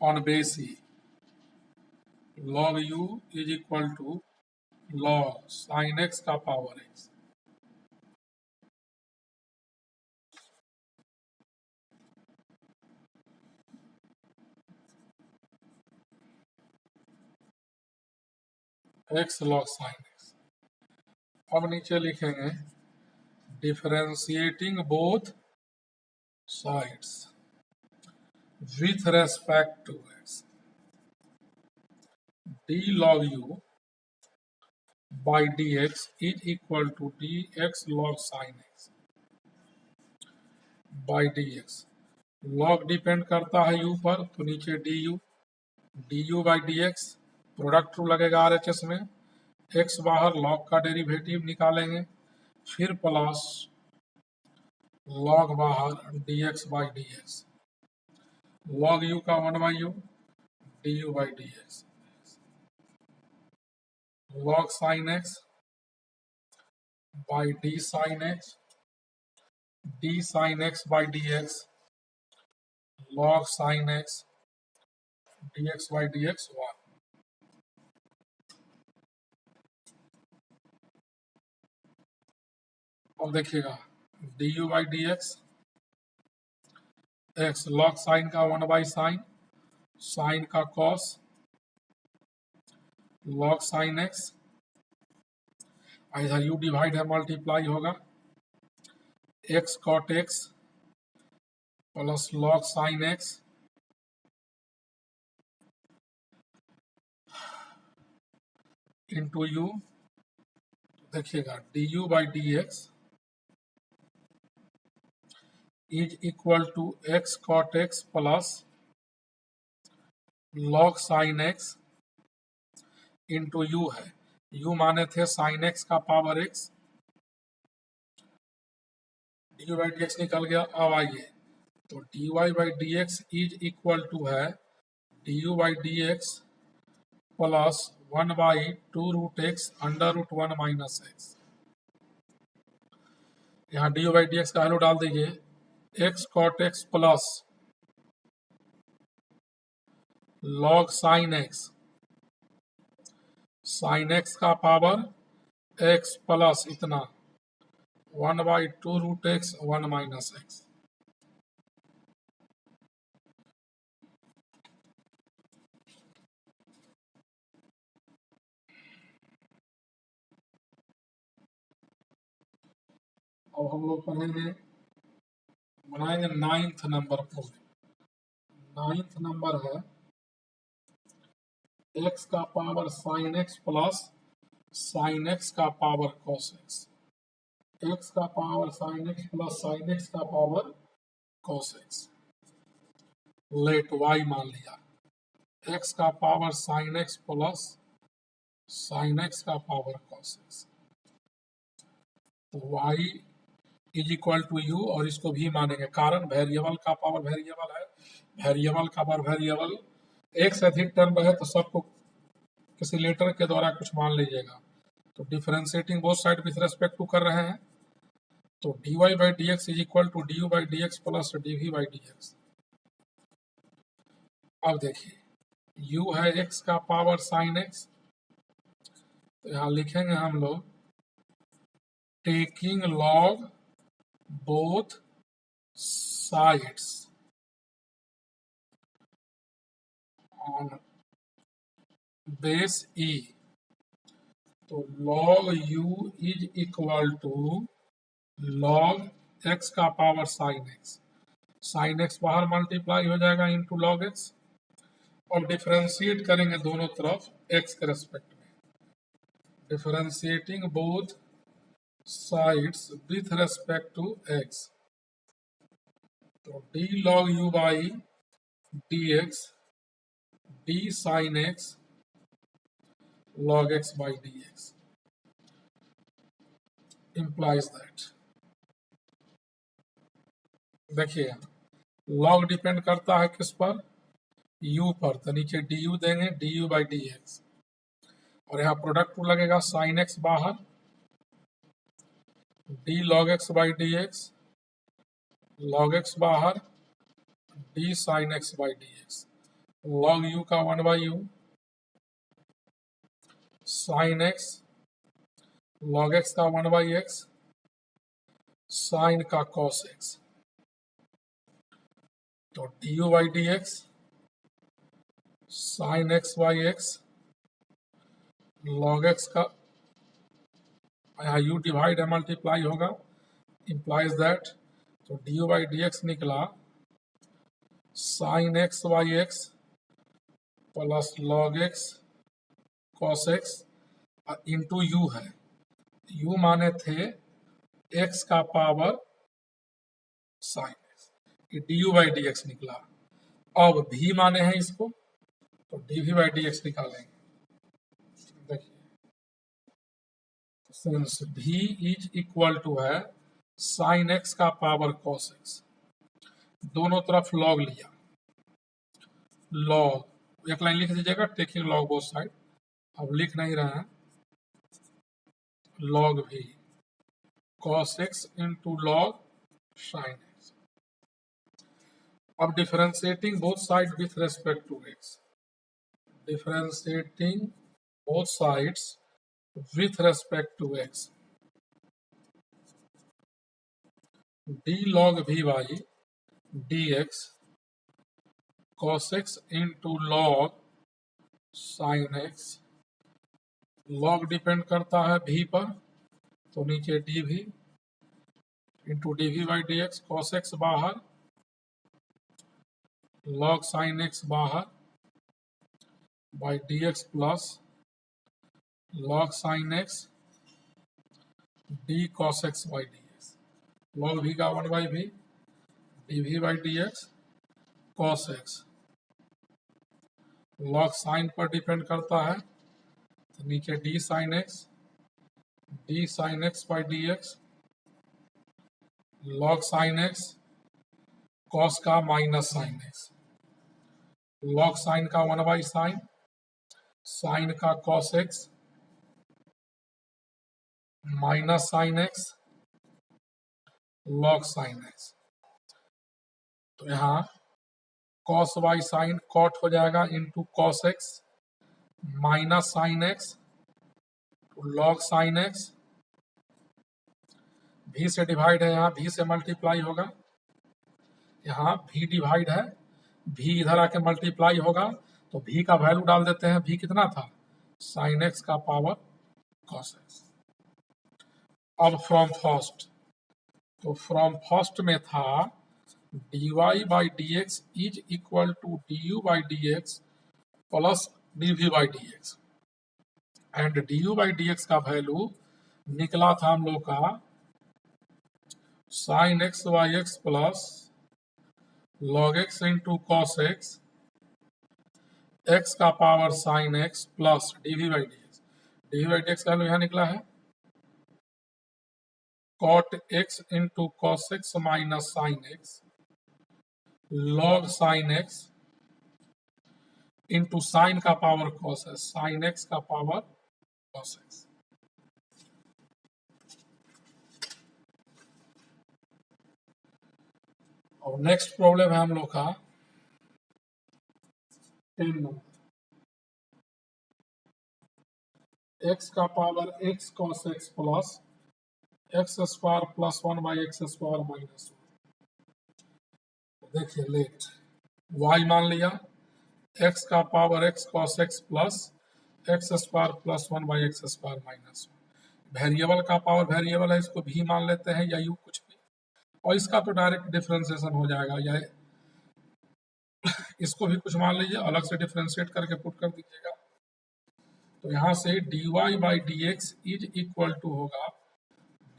on base e, log u is equal to log sine x का power x, x log sine x। अब नीचे लिखेंगे differentiating both sides with respect to x, d log u by D x is equal to dx log sine x by D x. Log depend करता है u पर तो नीचे du by D x, product rule लगेगा RHS में, x बाहर log का derivative निकालेंगे, फिर प्लस लॉग बाहर dx by D x, log u का 1 by u, du by D x. log sin x by d sin x, d sin x by dx, log sin x dx by dx 1. अब देखिएगा du by dx x log sin का 1 by sin, sin का cos, log sin x, इधर u divide है multiply होगा x cot x plus log sin x into u, देखिएगा du by dx is equal to x cot x plus log sin x into u है, u माने थे sin x का power x, du by dx निकल गया। अब आइए तो dy by dx is equal to है du by dx plus 1 by 2 root x under root 1 minus x. यहाँ डी बाई डी एक्स का वैल्यू डाल दीजिए x cot x plus log sine x, sine x का power x plus इतना 1 by 2 root x 1 minus x. अब हम लोग पढ़ेंगे, बनाएंगे 9th number problem. 9th number है एक्स का power sine x plus sine x का पावर कॉस एक्स, एक्स का power sine x plus sine x का power cos x. Let y मान लिया एक्स का power sine x plus sine x का power cos x, तो y is equal to u और इसको भी मानेंगे, कारण वेरिएबल का पावर वेरिएबल है, वेरिएबल का पावर वेरिएबल, एक से अधिक टर्म है तो सबको किसी लेटर के द्वारा कुछ मान लीजिएगा। तो differentiating both side with respect to कर रहे हैं, तो dy by D x is equal to du by D x plus dv by D x. अब देखिए u है x का पावर साइन x, तो यहाँ लिखेंगे हम लोग taking log both sides on base e, तो log u is equal to log x का power sine x, sine x बाहर मल्टीप्लाई हो जाएगा इनटू log x, और डिफरेंशिएट करेंगे दोनों तरफ x के रेस्पेक्ट में, differentiating both sides with respect to x, तो d log u by dx d sin x log x by dx implies that, देखिए log डिपेंड करता है किस पर, u पर, तो नीचे du देंगे du by dx, और यहाँ प्रोडक्ट टू लगेगा sin x बाहर d log x by dx, log x बाहर d sin x by dx, log u का 1 by u, sin x log x का 1 by x, sin का cos x, तो du by dx sin x by x log x का यहाँ u divide है multiply होगा, implies that, तो du by dx निकला sin x by x plus log x cos x into u है, u माने थे x का पावर sin x, ये du by dx निकला। अब v माने हैं इसको, तो dv by dx निकालेंगे। देखिए since v is equal to है sin x का पावर cos x, दोनों तरफ log लिया, log एक लाइन लिख दीजिएगा टेकिंग log बोथ साइड, अब लिख नहीं रहे हैं, log v cos x into log sin x. अब differentiating both sides with respect to x. Differentiating both sides with respect to x. d log vy dx cos x into log sin x. log depend करता है v पर, तो नीचे dv into dv by dx cos x बाहर, log sin x बाहर by dx plus log sin x d cos x by dx. log v का 1 by v dv by dx cos x. log sin पर depend करता है, तो नीचे d sin x by dx log sin x cos का minus sin x. log sin का 1 by sin का cos x minus sin x log sin x. तो यहाँ cos बाई sin cot हो जाएगा into cos x minus sin x log sin x. v से divide है, यहाँ v से मल्टीप्लाई होगा, यहाँ v डिवाइड है, v इधर आके मल्टीप्लाई होगा, तो v का वैल्यू डाल देते हैं. v कितना था? sin x का पावर cos x. अब फ्रॉम फर्स्ट, तो फ्रॉम फर्स्ट में था dy by dx is equal to du by dx plus dv by dx. And du by dx का वैल्यू निकला था हम लोग का sin x by x plus log x into cos x, x का power sin x plus dv by dx. dv by dx का value यहाँ निकला है cot x into cos x minus sin x log sin x into sin का power cos x, sin x का power cos x. और next problem है हम लोग का 10 नंबर. x का power x cos x plus x square plus 1 by x square minus 1. देखिए late y मान लिया, x का power x cos x plus x square plus 1 by x square minus 1. Variable का पावर वेरिएबल है, इसको भी मान लेते हैं या यू कुछ भी, और इसका तो डायरेक्ट डिफरेंशिएशन हो जाएगा, या इसको भी कुछ मान लीजिए, अलग से डिफरेंशिएट करके पुट कर दीजिएगा. तो यहाँ से dy by dx is equal to होगा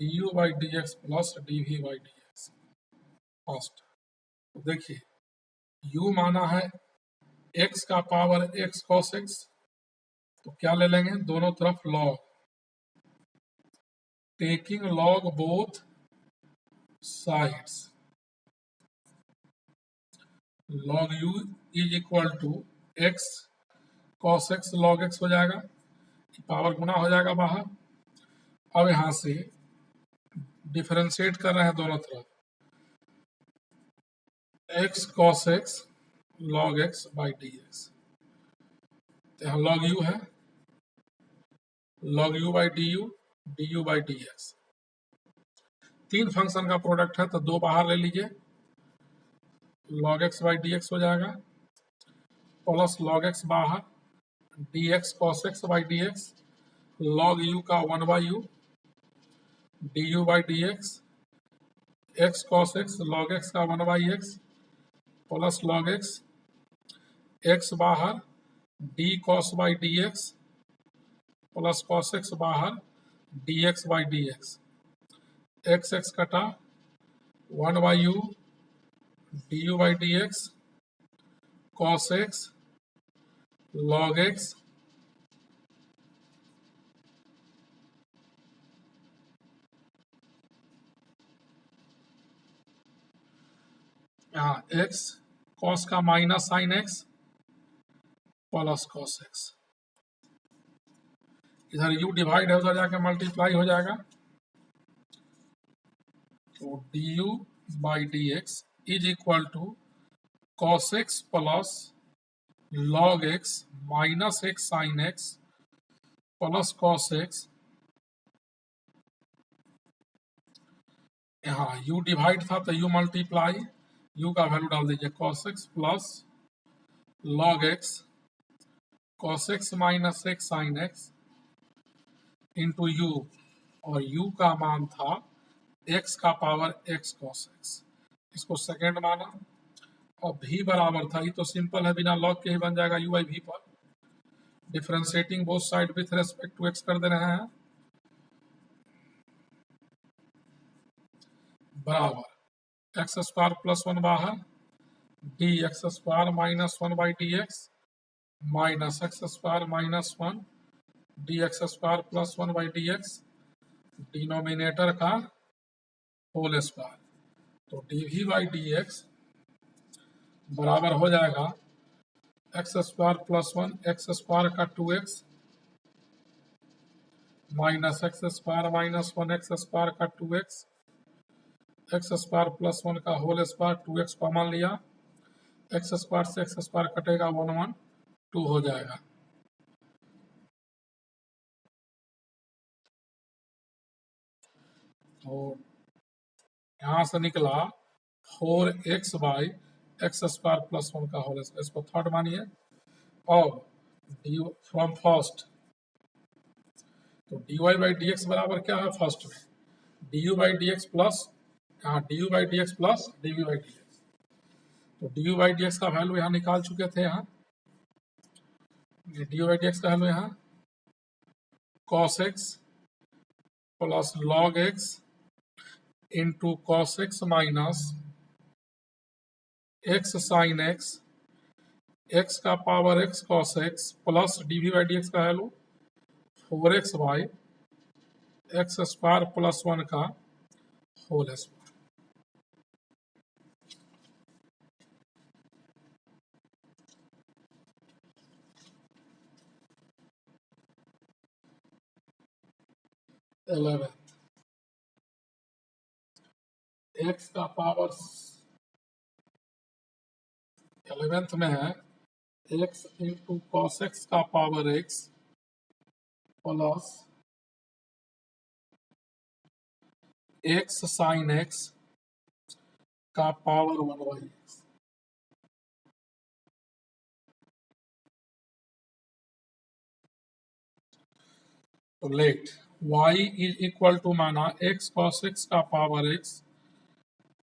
du by dx plus dv by dx first. तो देखिए u माना है x का पावर x cos x, तो क्या ले लेंगे दोनों तरफ log, taking log both sides. log u is equal to x cos x log x हो जाएगा, पावर गुना हो जाएगा बाहर. अब यहां से डिफरेंशिएट कर रहे हैं दोनों तरफ, x cos x log x by dx. तो यहाँ log u है, log u by du by dx. तीन फंक्शन का प्रोडक्ट है, तो दो बाहर ले लीजिए, log x बाई dx हो जाएगा प्लस log x बाहर dx cos x by dx log u का 1 by u du by dx x cos x log x का 1 by x plus log x x बाहर d cos by dx plus cos x बाहर dx by dx. x x कटा 1 by u du by dx cos x log x यहाँ x cos का minus sin x plus cos x. इधर u divide है, उधर जाके multiply हो जाएगा। तो du by D x is equal to cos x plus log x minus x sine x plus cos x, यहाँ u डिवाइड था तो u मल्टीप्लाई, u का वैल्यू डाल दीजिए cos x plus log x cos x minus x sine x into u, और u का मान था x का पावर x cos x, इसको सेकेंड माना, और v बराबर था, ये तो सिंपल है, बिना लॉग के ही बन जाएगा u बाई v पर। Differentiating both side with respect to x कर दे रहे हैं, बराबर एक्स स्क्वायर प्लस वन बाहर d x square minus one by D x minus x square minus one d x square plus one by D x, denominator का whole square. तो d v by D x बराबर हो जाएगा x square plus one x square का two x minus x square minus one x square का two x square plus one का whole square, two x common लिया, x square से x square कटेगा, one one two हो जाएगा। तो यहाँ से निकला four x by x square plus one का होल स्क्वायर, इसको थर्ड मानिए। और डी फ्रॉम फर्स्ट, तो D Y by D x बराबर क्या है फर्स्ट में, d u by D x plus, यहाँ d u by D x plus d v by D x. तो d u by D x का value यहाँ निकाल चुके थे, यहाँ d u by D x का वैल्यू यहाँ cos x plus log x into cos x minus x sine x, x का power x cos x plus d v by D x का value four x by x square plus one का whole square. X का power 11th में है x into cos x का power x plus x sine x का power one by x. तो let y is equal to माना x cos x का power x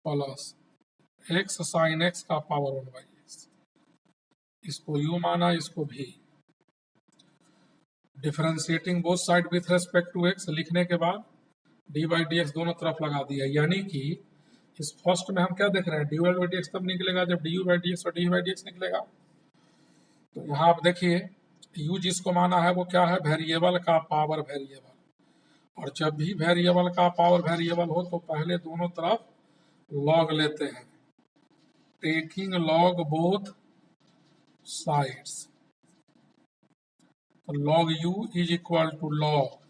plus x sine x का power one by x, इसको u माना, इसको भी। Differentiating both side with respect to x लिखने के बाद डी बाई डी एक्स दोनों तरफ लगा दिया, यानी कि इस फर्स्ट में हम क्या देख रहे हैं, d Y by D x तब निकलेगा जब d u by D x और डी बाई डी एक्स निकलेगा। तो यहाँ आप देखिए u जिसको माना है वो क्या है, वेरिएबल का पावर वेरिएबल, और जब भी वेरिएबल का पावर वेरिएबल हो तो पहले दोनों तरफ लॉग लेते हैं, टेकिंग लॉग बोथ साइड्स। तो log u is equal to log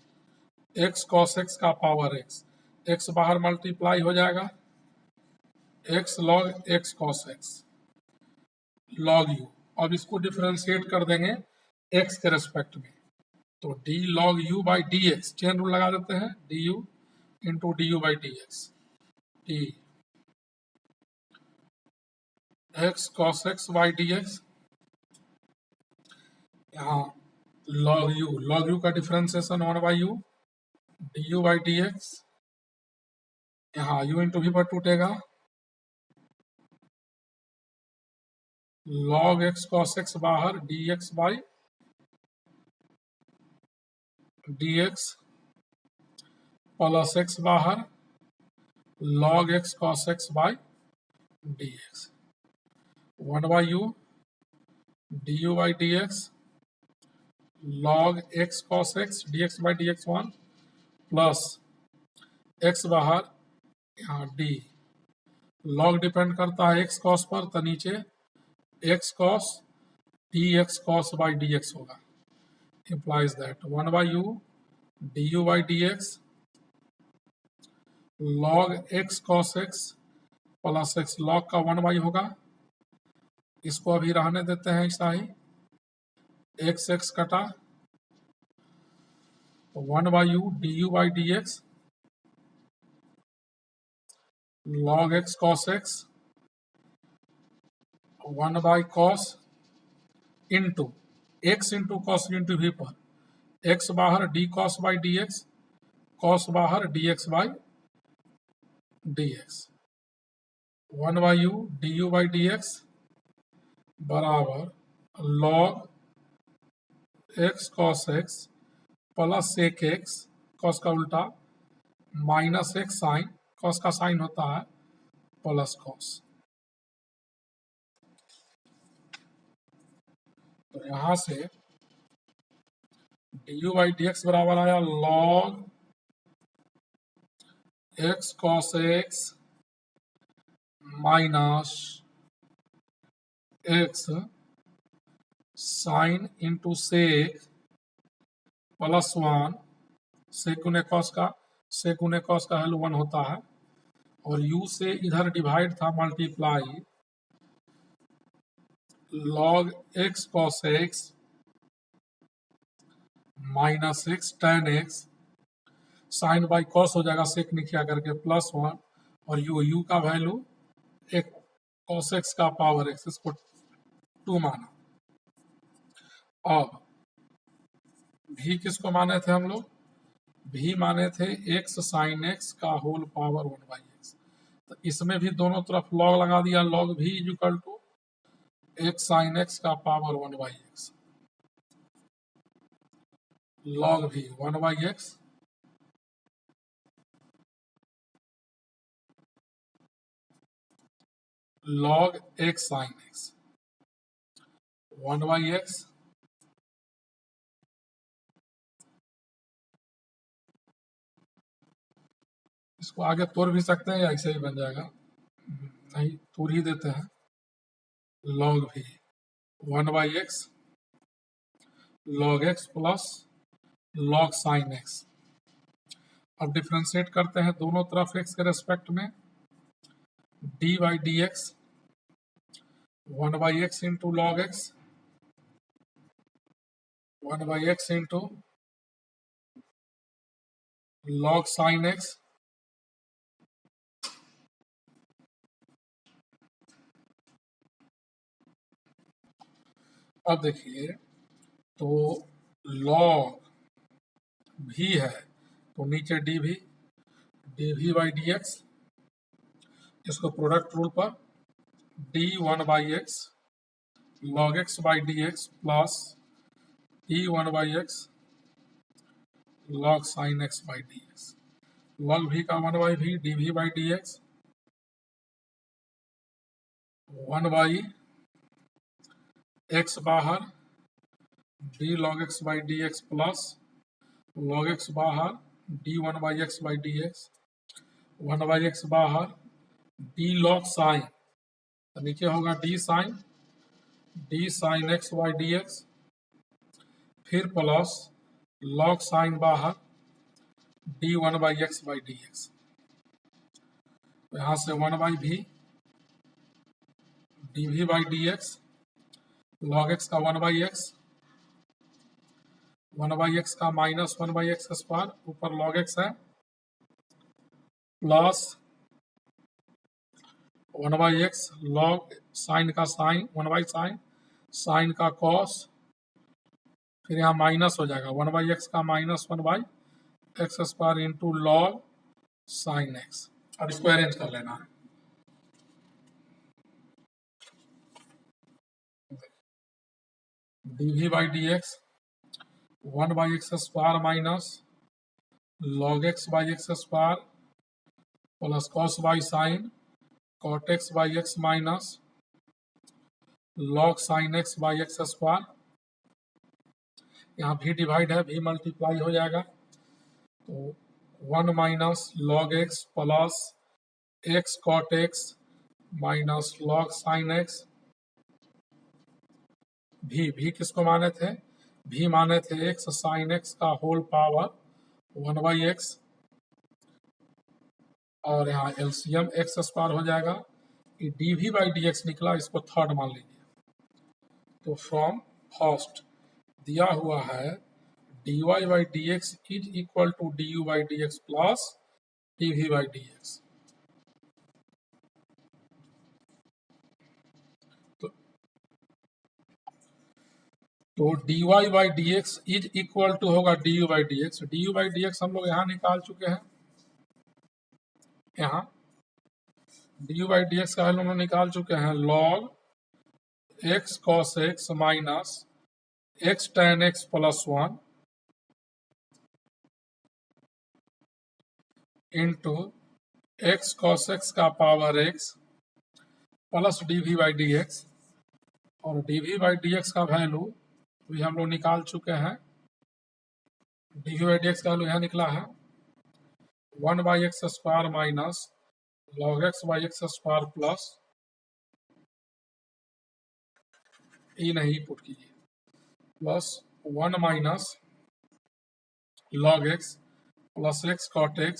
x cos x का पावर एक्स, एक्स बाहर मल्टीप्लाई हो जाएगा, x log x cos x log u। अब इसको डिफरेंशिएट कर देंगे एक्स के रेस्पेक्ट में, तो d log u by D x, chain rule लगा देते हैं, d u into d u by D x, d x cos x by D x, यहाँ लॉग यू का differentiation one by u d u by D x, यहाँ u into v पर टूटेगा, log x cos x बाहर d x by D x plus x बाहर log x cos x by D x, one by u d u by D x log x cos x d x by D x one plus x बाहर, यहाँ D log depend करता है x cos पर, तो नीचे x cos D x cos by D x होगा, implies that 1 by u du by dx log x cos x plus x log का 1 by होगा। इसको अभी रहने देते हैं ऐसा ही, x x कटा 1 by u du by dx log x cos x 1 by cos into x into cos into v पर x बाहर d cos by dx cos बाहर dx by dx 1 by u du by dx बराबर log x cos x plus sec x cos का उल्टा minus x sign cos का sign होता है plus cos। तो यहां से du by dx बराबर आया log x cos x minus x sine into sec plus 1 sec गुने कॉस का हेल 1 होता है और u से इधर डिवाइड था multiply log x cos x minus x tan x sine by cos हो जाएगा सेक निकिया करके प्लस 1 और u का वैल्यू एक cos x का पावर x, इसको 2 माना। अब भी किसको माने थे हम लोग, भी माने थे x साइन x का होल पावर 1 बाई एक्स। तो इसमें भी दोनों तरफ लॉग लगा दिया, log v equal to x sine x का power 1 by x, log v 1 by x log x sine x 1 by x इसको आगे तोड़ भी सकते हैं या ऐसे ही बन जाएगा, नहीं तोड़ ही देते हैं, log v 1 by x log x plus log sine x। अब डिफ्रेंशिएट करते हैं दोनों तरफ x के रेस्पेक्ट में, d by D x 1 by x into log x 1 by x into log sine x अब देखिए तो log भी है तो नीचे d v by D x, इसको प्रोडक्ट रूल पर d 1 by x log x by D x plus d 1 by x log sine x by D x, log v का 1 by v d v by D x 1 by x बाहर d log x by D x plus log x बाहर d 1 by x by D x 1 by x बाहर d log sign, तो नीचे होगा d sine x by D x फिर plus log sine बाहर d 1 by x by D x, यहाँ से 1 by v d v by D x log x का 1 by x 1 by x का minus 1 by x square ऊपर log x है plus 1 by x log sine का sine 1 by sine का cos, फिर यहाँ माइनस हो जाएगा 1 बाई एक्स का minus 1 by x square into log sine x. अब इसको अरेंज कर लेना है, d v by D x 1 by x square minus log x by x square plus cos by sine cot x by x minus log sine x by x square, यहाँ भी divide है भी multiply हो जाएगा तो 1 minus log x plus x cot x minus log sine x, v किसको माने थे भी माने थे एक्स साइन एक्स का होल पावर 1/x, और यहाँ एलसीएम एक्स स्क्वायर हो जाएगा। ये डीवी बाई डी एक्स निकला, इसको थर्ड मान लीजिए। तो फ्रॉम फर्स्ट दिया हुआ है dy by D x is equal to du by D x plus dv by D x. तो dy by D x is equal to होगा du by D x. du by D x हम लोग यहाँ निकाल चुके हैं, यहाँ du by D x का वैल्यू हम लोग निकाल चुके हैं log x cos x minus x tan x plus 1 into x cos x का power x plus dv by D x, और dv बाई डी एक्स का वैल्यू भी हम लोग निकाल चुके हैं। dv बाई डी एक्स का वैल्यू यहाँ निकला है 1/x square minus log x by x square plus e नहीं पुट कीजिए, plus 1 minus log x plus x cot x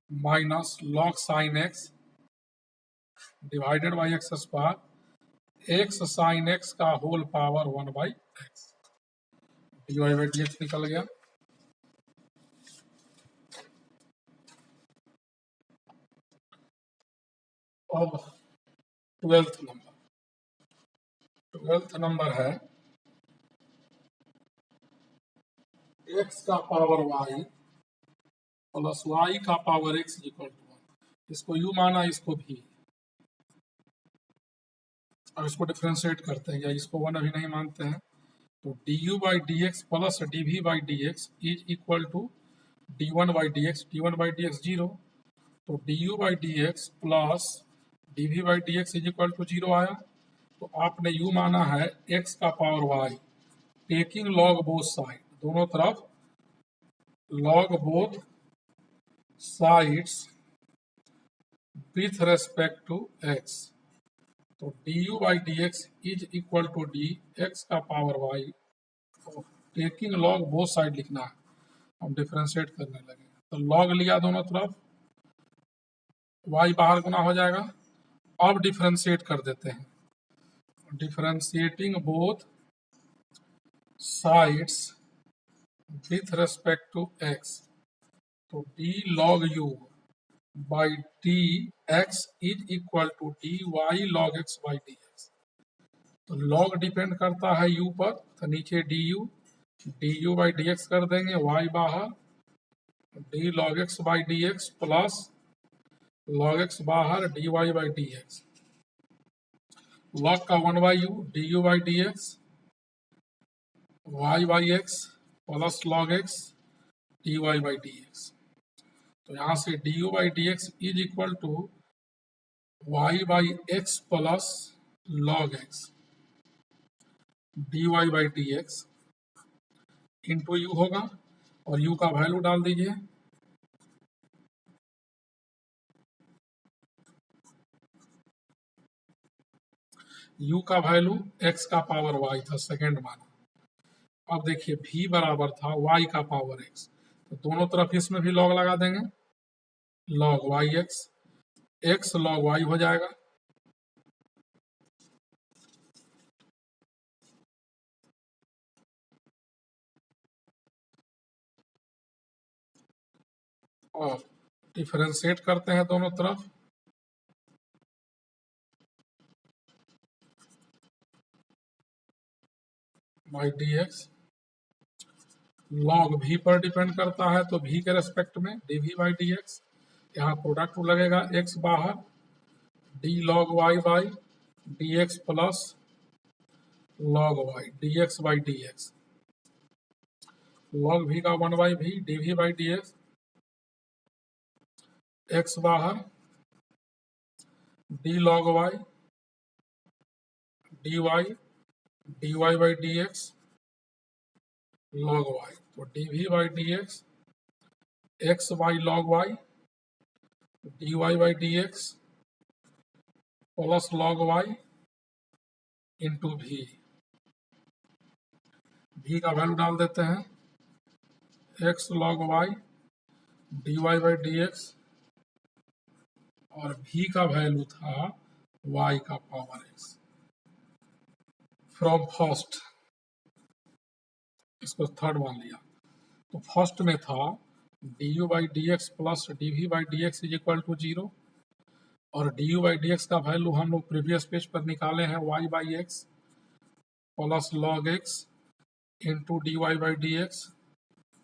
minus log sin x divided by x square x sin x का whole power 1/x। dy by D x निकल गया। अब 12th number है x का power y plus y का power x equal to 1। इसको u माना, इसको भी। अब इसको डिफ्रेंशिएट करते हैं, या इसको 1 अभी नहीं मानते हैं। तो du by D x plus dv by D x is equal to d1 by D x. d1 by D x 0, तो du by D x plus dv by D x is equal to 0 आया। तो आपने u माना है x का power y, taking log both side, दोनों तरफ log both sides with respect to x। तो du by D x is equal to D x का power y, taking log both side लिखना है, हम डिफ्रेंशिएट करने लगे। तो लॉग लिया दोनों तरफ, y बाहर गुना हो जाएगा। अब डिफ्रेंशिएट कर देते हैं, differentiating both sides with respect to x। तो d log u by D x is equal to d y log x by D x. तो लॉग डिपेंड करता है u पर, तो नीचे du बाई डी एक्स कर देंगे, y बाहर d log x by D x plus log x बाहर dy by D x. Log का 1/u du by D x y by x plus log x dy by D x. तो यहाँ से du by D x is equal to y by x plus log x dy by D x into u होगा, और u का value डाल दीजिए। u का value x का पावर y था, सेकेंड माना। अब देखिए v बराबर था y का पावर x, तो दोनों तरफ इसमें भी लॉग लगा देंगे, log yx, x log y हो जाएगा। और डिफरेंशिएट करते हैं दोनों तरफ, by D x. Log v पर डिपेंड करता है, तो v के रेस्पेक्ट में dv बाई डी एक्स। यहाँ प्रोडक्ट लगेगा x बाहर d log y by D x plus log y dx by D x. log v का 1/v dv by D x, x बाहर d log y dy by D x log y। तो dv by D x x by log y dy by D x plus log y into v। v का value डाल देते हैं, x log y dy by D x, और v का value था y का power x from first, इसको third मान लिया। तो फर्स्ट में था d u by D x plus d v by D x is equal to 0, और d u by D x का वैल्यू हम लोग प्रीवियस पेज पर निकाले हैं y by x plus log x into D Y by D x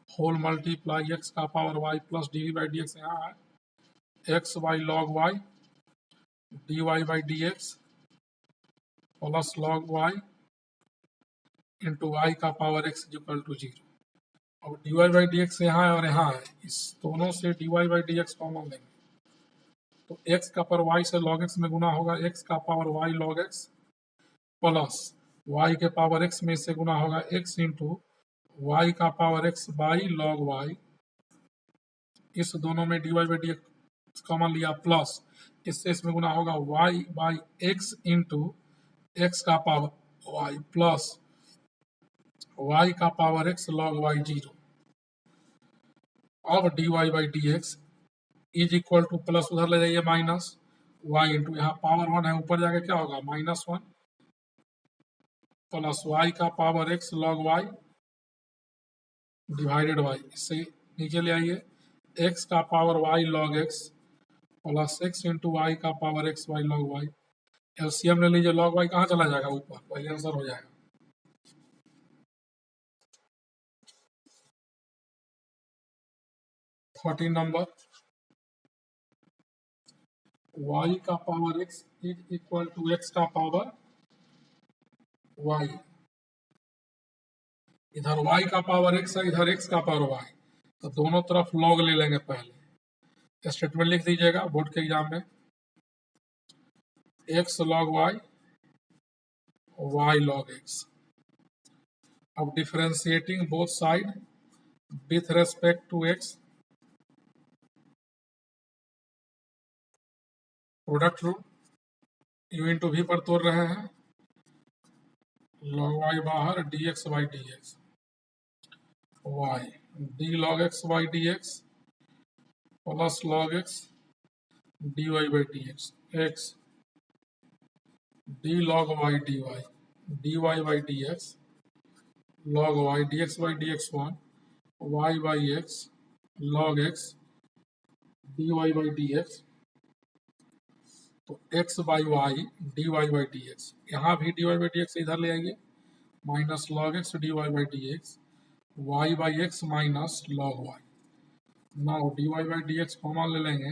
whole multiply x का power y plus d v by D x यहाँ है x by log y D Y by D x plus log y into y का power x equal to 0। अब d Y by D x यहाँ है और यहाँ है, इस दोनों से d Y by D x common लेंगे, तो x का पावर y से log x में गुना होगा x का power y log x plus y के पावर x में से गुना होगा x इंटू y का power x by log y, इस दोनों में d Y by D x common लिया, प्लस इससे इसमें गुना होगा y by x into x का पावर y प्लस y का पावर x log y 0। अब d Y by D x is equal to plus उधर ले जाइए माइनस वाई इंटू यहाँ पावर 1 है, ऊपर जाके क्या होगा -1 प्लस वाई का power x log y divided y, इससे नीचे ले आइए x का power y log x plus x into y का power x y log y, LCM ले लीजिए, log y कहाँ चला जाएगा ऊपर, वही आंसर हो जाएगा। 13 नंबर, y का power x is equal to x का पावर y, इधर y का पावर x है, इधर x का पावर y, तो दोनों तरफ log ले लेंगे। पहले स्टेटमेंट लिख दीजिएगा बोर्ड के एग्जाम में, x log y y log x। अब differentiating both side with respect to x, product rule u into v पर तोड़ रहे हैं, log y बाहर dx by D x y d log x by D x plus log x dy by D x x d log y dy dy by D x log y dx by D x 1 y by x log x dy by D x, तो x by y D Y by D x, यहाँ भी d Y by D x इधर ले आइए, minus log x D Y by D x y by x minus log y. Now d Y by D x common ले लेंगे,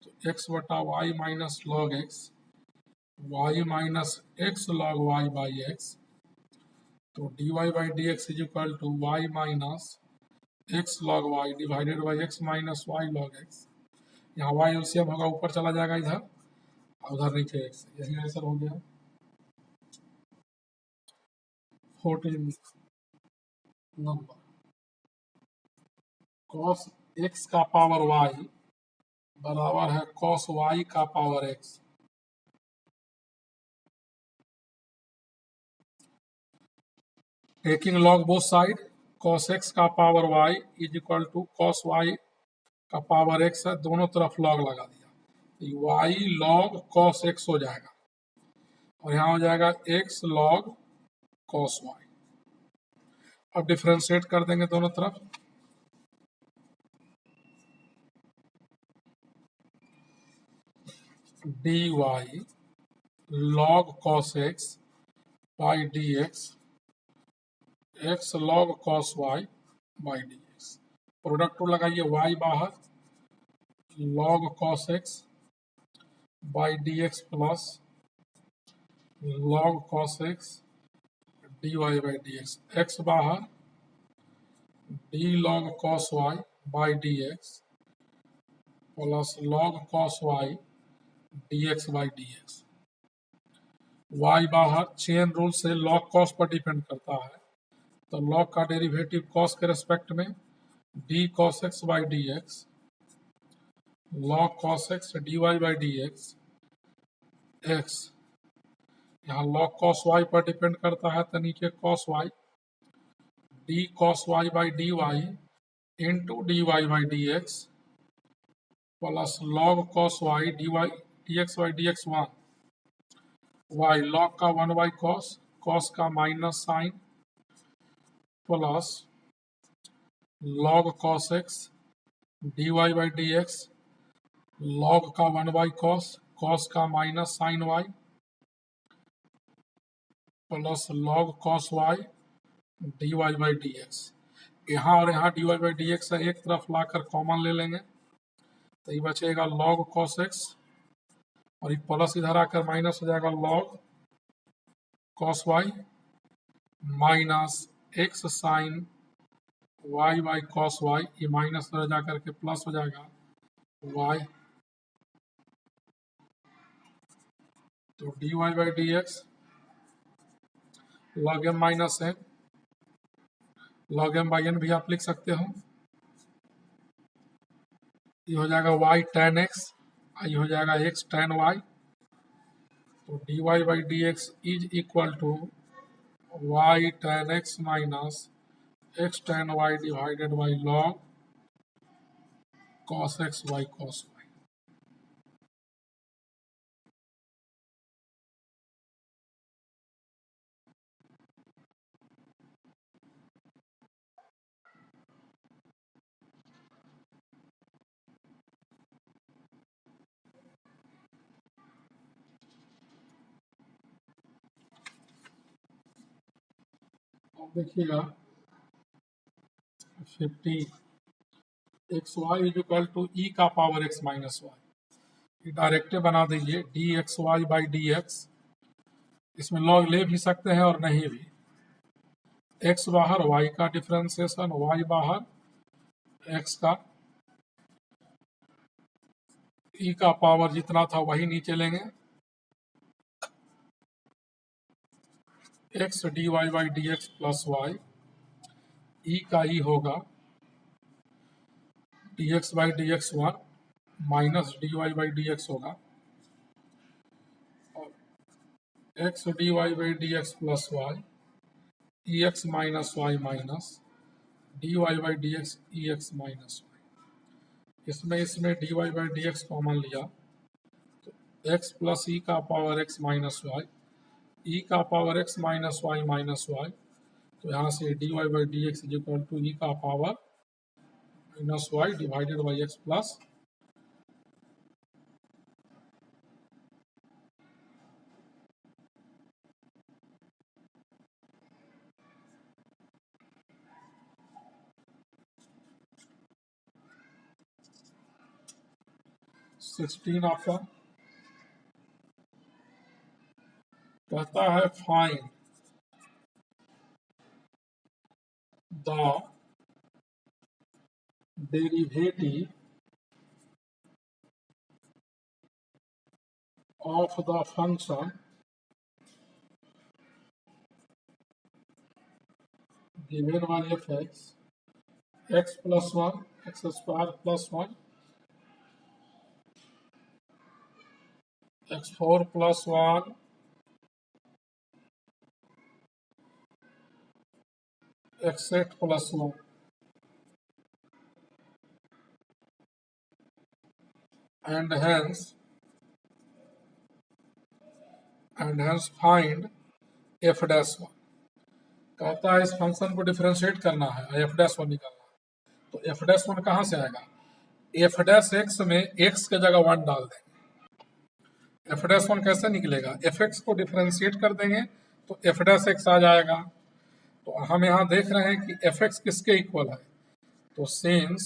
तो x बटा y minus log x y minus x log y by x, तो D Y by D x is equal to y minus x log y divided by x minus Y log X. यहाँ Y LCM होगा, ऊपर चला जाएगा इधर, उधर नीचे x, यही आंसर हो गया। 14 नंबर, cos x का पावर y बराबर है cos y का power x। Taking log both side, cos x का power y is equal to cos y का पावर x है, दोनों तरफ लॉग लगा दिया, y log cos x हो जाएगा, और यहाँ हो जाएगा x log cos y। अब डिफरेंशिएट कर देंगे दोनों तरफ, dy log cos x by D x x log cos y by D x, product लगाइए y बाहर log cos x by D x plus log cos x dy by D x, x बाहर d log cos y by D x plus log cos y dx by D x, y बाहर chain rule से log cos पर depend करता है, तो log का derivative cos के respect में d cos x by D x log cos x dy by D x x, यहाँ log cos y पर डिपेंड करता है, तो नीचे cos y D cos Y by D Y into D Y by D x plus log cos Y D Y D x by D x one Y log का one by cos cos का minus sine plus log cos x D Y by D x log का one by cos cos का minus sine Y plus log cos Y D Y by D x. यहाँ और यहाँ D Y by D X एक तरफ लाकर common ले लेंगे तो ये बचेगा लॉग कॉस एक्स और ये प्लस इधर आकर माइनस हो जाएगा log cos Y minus x sine Y by cos Y, ये माइनस इधर जाकर के प्लस हो जाएगा वाई, तो D Y by D x log M minus N, log M by N भी आप लिख सकते हो, ये हो जाएगा वाई टेन एक्स, ये हो जाएगा एक्स टेन वाई, तो D Y by D x is equal to y ten x minus x ten y divided by log cos x y cos y. अब देखिएगा 50 x y is equal to e का power x minus y, ये डायरेक्टे बना दीजिए d x y by D x, इसमें log ले भी सकते हैं और नहीं भी, एक्स बाहर वाई का डिफरेंशिएशन वाई बाहर एक्स का, ई का पावर जितना था वही नीचे लेंगे, x D Y by D x plus y, e का ई होगा d x by D x one minus d Y by D x होगा, और x D Y by D x plus y e x minus y minus d Y by D x e x minus y, इसमें d Y by D x common लिया तो x plus e का power x minus y, e का power x minus y, तो यहाँ से d Y by D x is equal to e का power minus y divided by x plus sixteen आपका कहता है find the derivative of the function given by f x plus one x square plus one x four plus one x eight plus one and hence find f dash one, कहता है इस function को differentiate करना है F dash one निकालना है, तो f dash one कहाँ से आएगा, एफ डैश एक्स में एक्स के जगह वन डाल देंगे, एफ डैश वन कैसे निकलेगा, एफ एक्स को डिफरेंशिएट कर देंगे तो एफ डैश एक्स आ जाएगा, तो हम यहाँ देख रहे हैं कि एफ एक्स किसके इक्वल है, तो since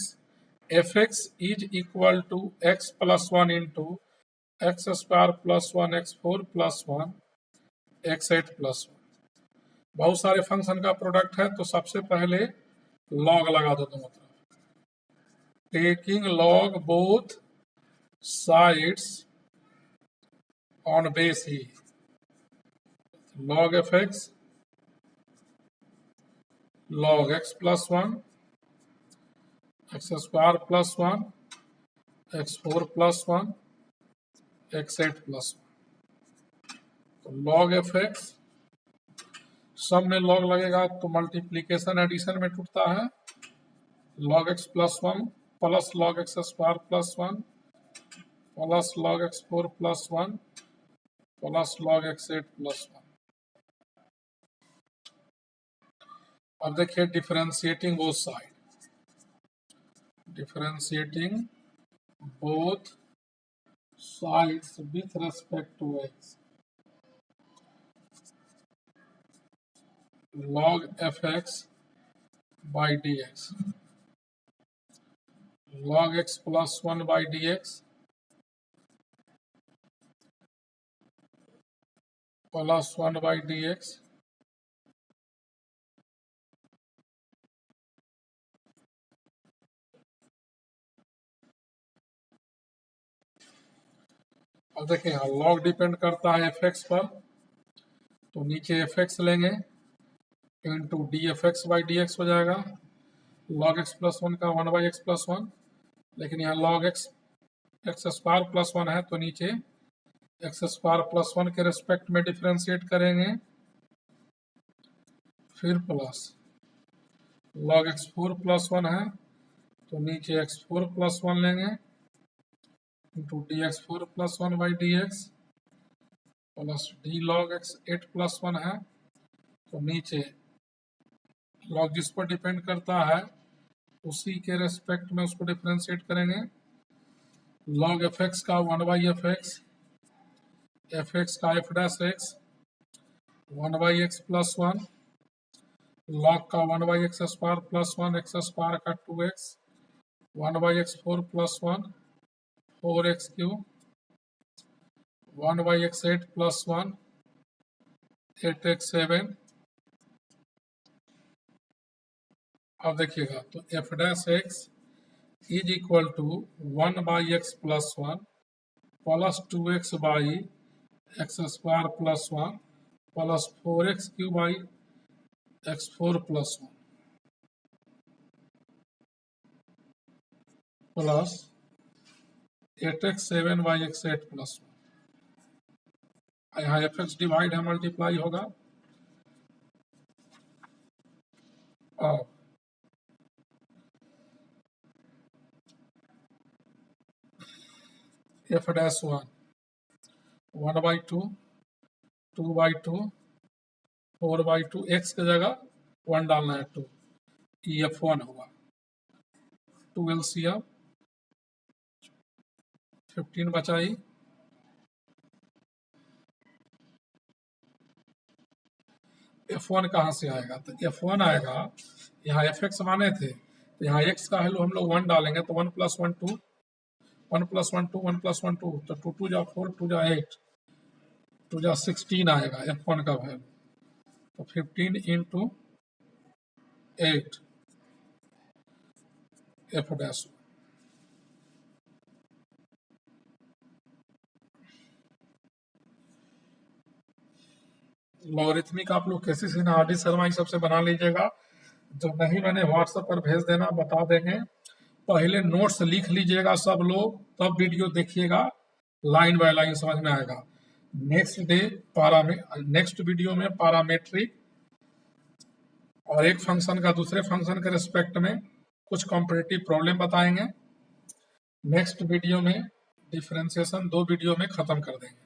F X is equal to X plus one into X square plus one x four plus one x eight plus one, बहुत सारे फंक्शन का प्रोडक्ट है तो सबसे पहले लॉग लगा दो दोनों तरफ, taking log both sides on base ही, log F X log x plus one x square plus one x four plus one x eight plus one, तो लॉग एफ एक्स सब में लॉग लगेगा तो मल्टीप्लीकेशन एडिशन में टूटता है। log x plus 1 plus log x square plus 1 plus log x 4 plus 1 plus log x 8 plus 1। अब देखिए differentiating both side, differentiating both sides with respect to x, log fx by dx, log x plus 1 by dx plus 1 by dx अब देखिए यहाँ log depend करता है fx पर, तो नीचे fx लेंगे into D F x by D x हो जाएगा। log x प्लस 1 का 1 बाई एक्स प्लस 1, लेकिन यहाँ log x x square plus 1 है तो नीचे एक्स स्क्वायर प्लस 1 के रेस्पेक्ट में डिफ्रेंशिएट करेंगे, फिर प्लस log x 4 प्लस 1 है तो नीचे x 4 प्लस 1 लेंगे into D x 4 plus 1 by D x plus D log x 8 plus 1 है तो नीचे log जिस पर डिपेंड करता है उसी के रेस्पेक्ट में उसको डिफ्रेंशिएट करेंगे। log एफ एक्स का 1 by f x, f x का f dash x 1 by x plus 1, log का 1 by x square plus 1, x square का 2x 1 by x 4 plus 1 4x cube 1 by x 8 plus 1 8x 7। अब देखिएगा तो f dash x is equal to 1 by x plus 1 plus 2x by x square plus 1 plus 4x cube by x 4 plus 1 plus 8x 7 by x 8 plus 1। यहाँ F x divide है multiply होगा। अब F dash 1 by 2 2 by 2 4 by 2 x की जगह 1 डालना है 2, ये F1 होगा। 2 LCM 15 बचाई, F1 कहाँ से आएगा तो F1 आएगा, यहाँ fx माने थे तो यहाँ x का वैल्यू हम लोग 1 डालेंगे तो 1 प्लस 1 2 1 प्लस 1 2 1 प्लस 1 2 तो 2 2 जा 4 2 जा 8 2 जा 16 आएगा F1 का वैल्यू, तो 15 इंटू 8 एफ डैश। लॉगरिथमिक आप लोग कैसे सीखना आरडी शर्मा ही सबसे बना लीजिएगा, जो नहीं मैंने व्हाट्सएप पर भेज देना, बता देंगे। पहले नोट्स लिख लीजिएगा सब लोग, तब वीडियो देखिएगा, लाइन बाय लाइन समझ में आएगा। नेक्स्ट वीडियो में पैरामेट्रिक और एक फंक्शन का दूसरे फंक्शन के रिस्पेक्ट में कुछ कॉम्पिटिटिव प्रॉब्लम बताएंगे। नेक्स्ट वीडियो में डिफरेंशिएशन 2 वीडियो में खत्म कर देंगे।